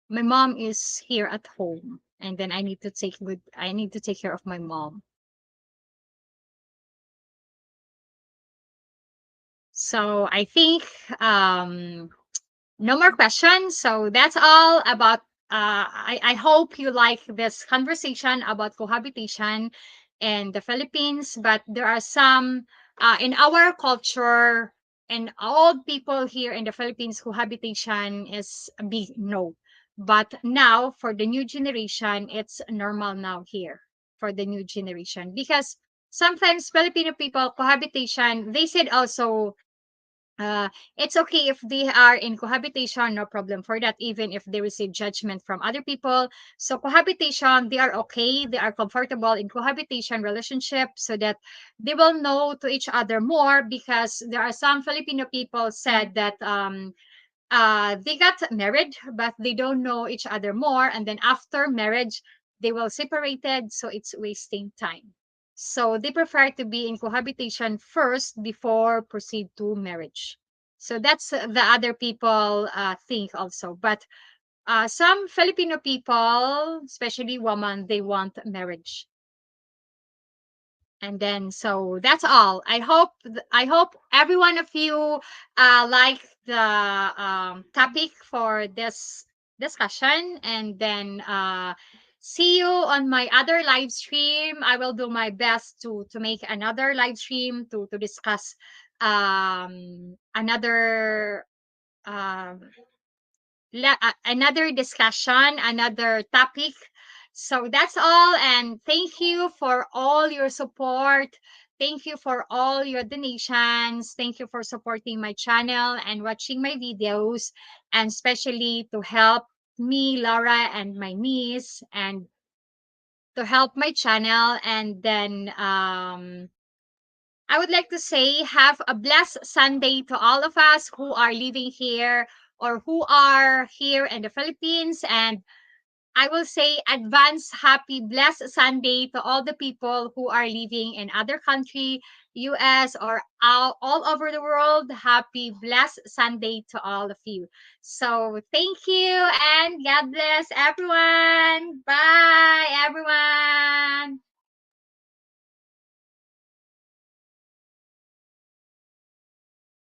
my mom is here at home, and then I need to take care of my mom. So I think um no more questions. So that's all about. I hope you like this conversation about cohabitation in the Philippines. But there are some in our culture and all people here in the Philippines, cohabitation is a big no. But now for the new generation, it's normal now here for the new generation because sometimes Filipino people cohabitation, they said also uh, it's okay if they are in cohabitation, no problem for that, even if they receive judgment from other people. So cohabitation, they are okay, they are comfortable in cohabitation relationship so that they will know to each other more because there are some Filipino people said that they got married but they don't know each other more, and then after marriage they will separated, so it's wasting time. So they prefer to be in cohabitation first before proceed to marriage. So that's the other people think also. But some Filipino people, especially women, they want marriage. And then so that's all. I hope every one of you like the topic for this discussion. And then see you on my other live stream. I will do my best to make another live stream to discuss another um another discussion, another topic. So that's all. And thank you for all your support. Thank you for all your donations. Thank you for supporting my channel and watching my videos, and especially to help me, Laura, and my niece, and to help my channel. And then I would like to say have a blessed Sunday to all of us who are living here or who are here in the Philippines. And I will say advance happy blessed Sunday to all the people who are living in other country, US or all over the world. Happy blessed Sunday to all of you. So thank you and God bless everyone. Bye everyone.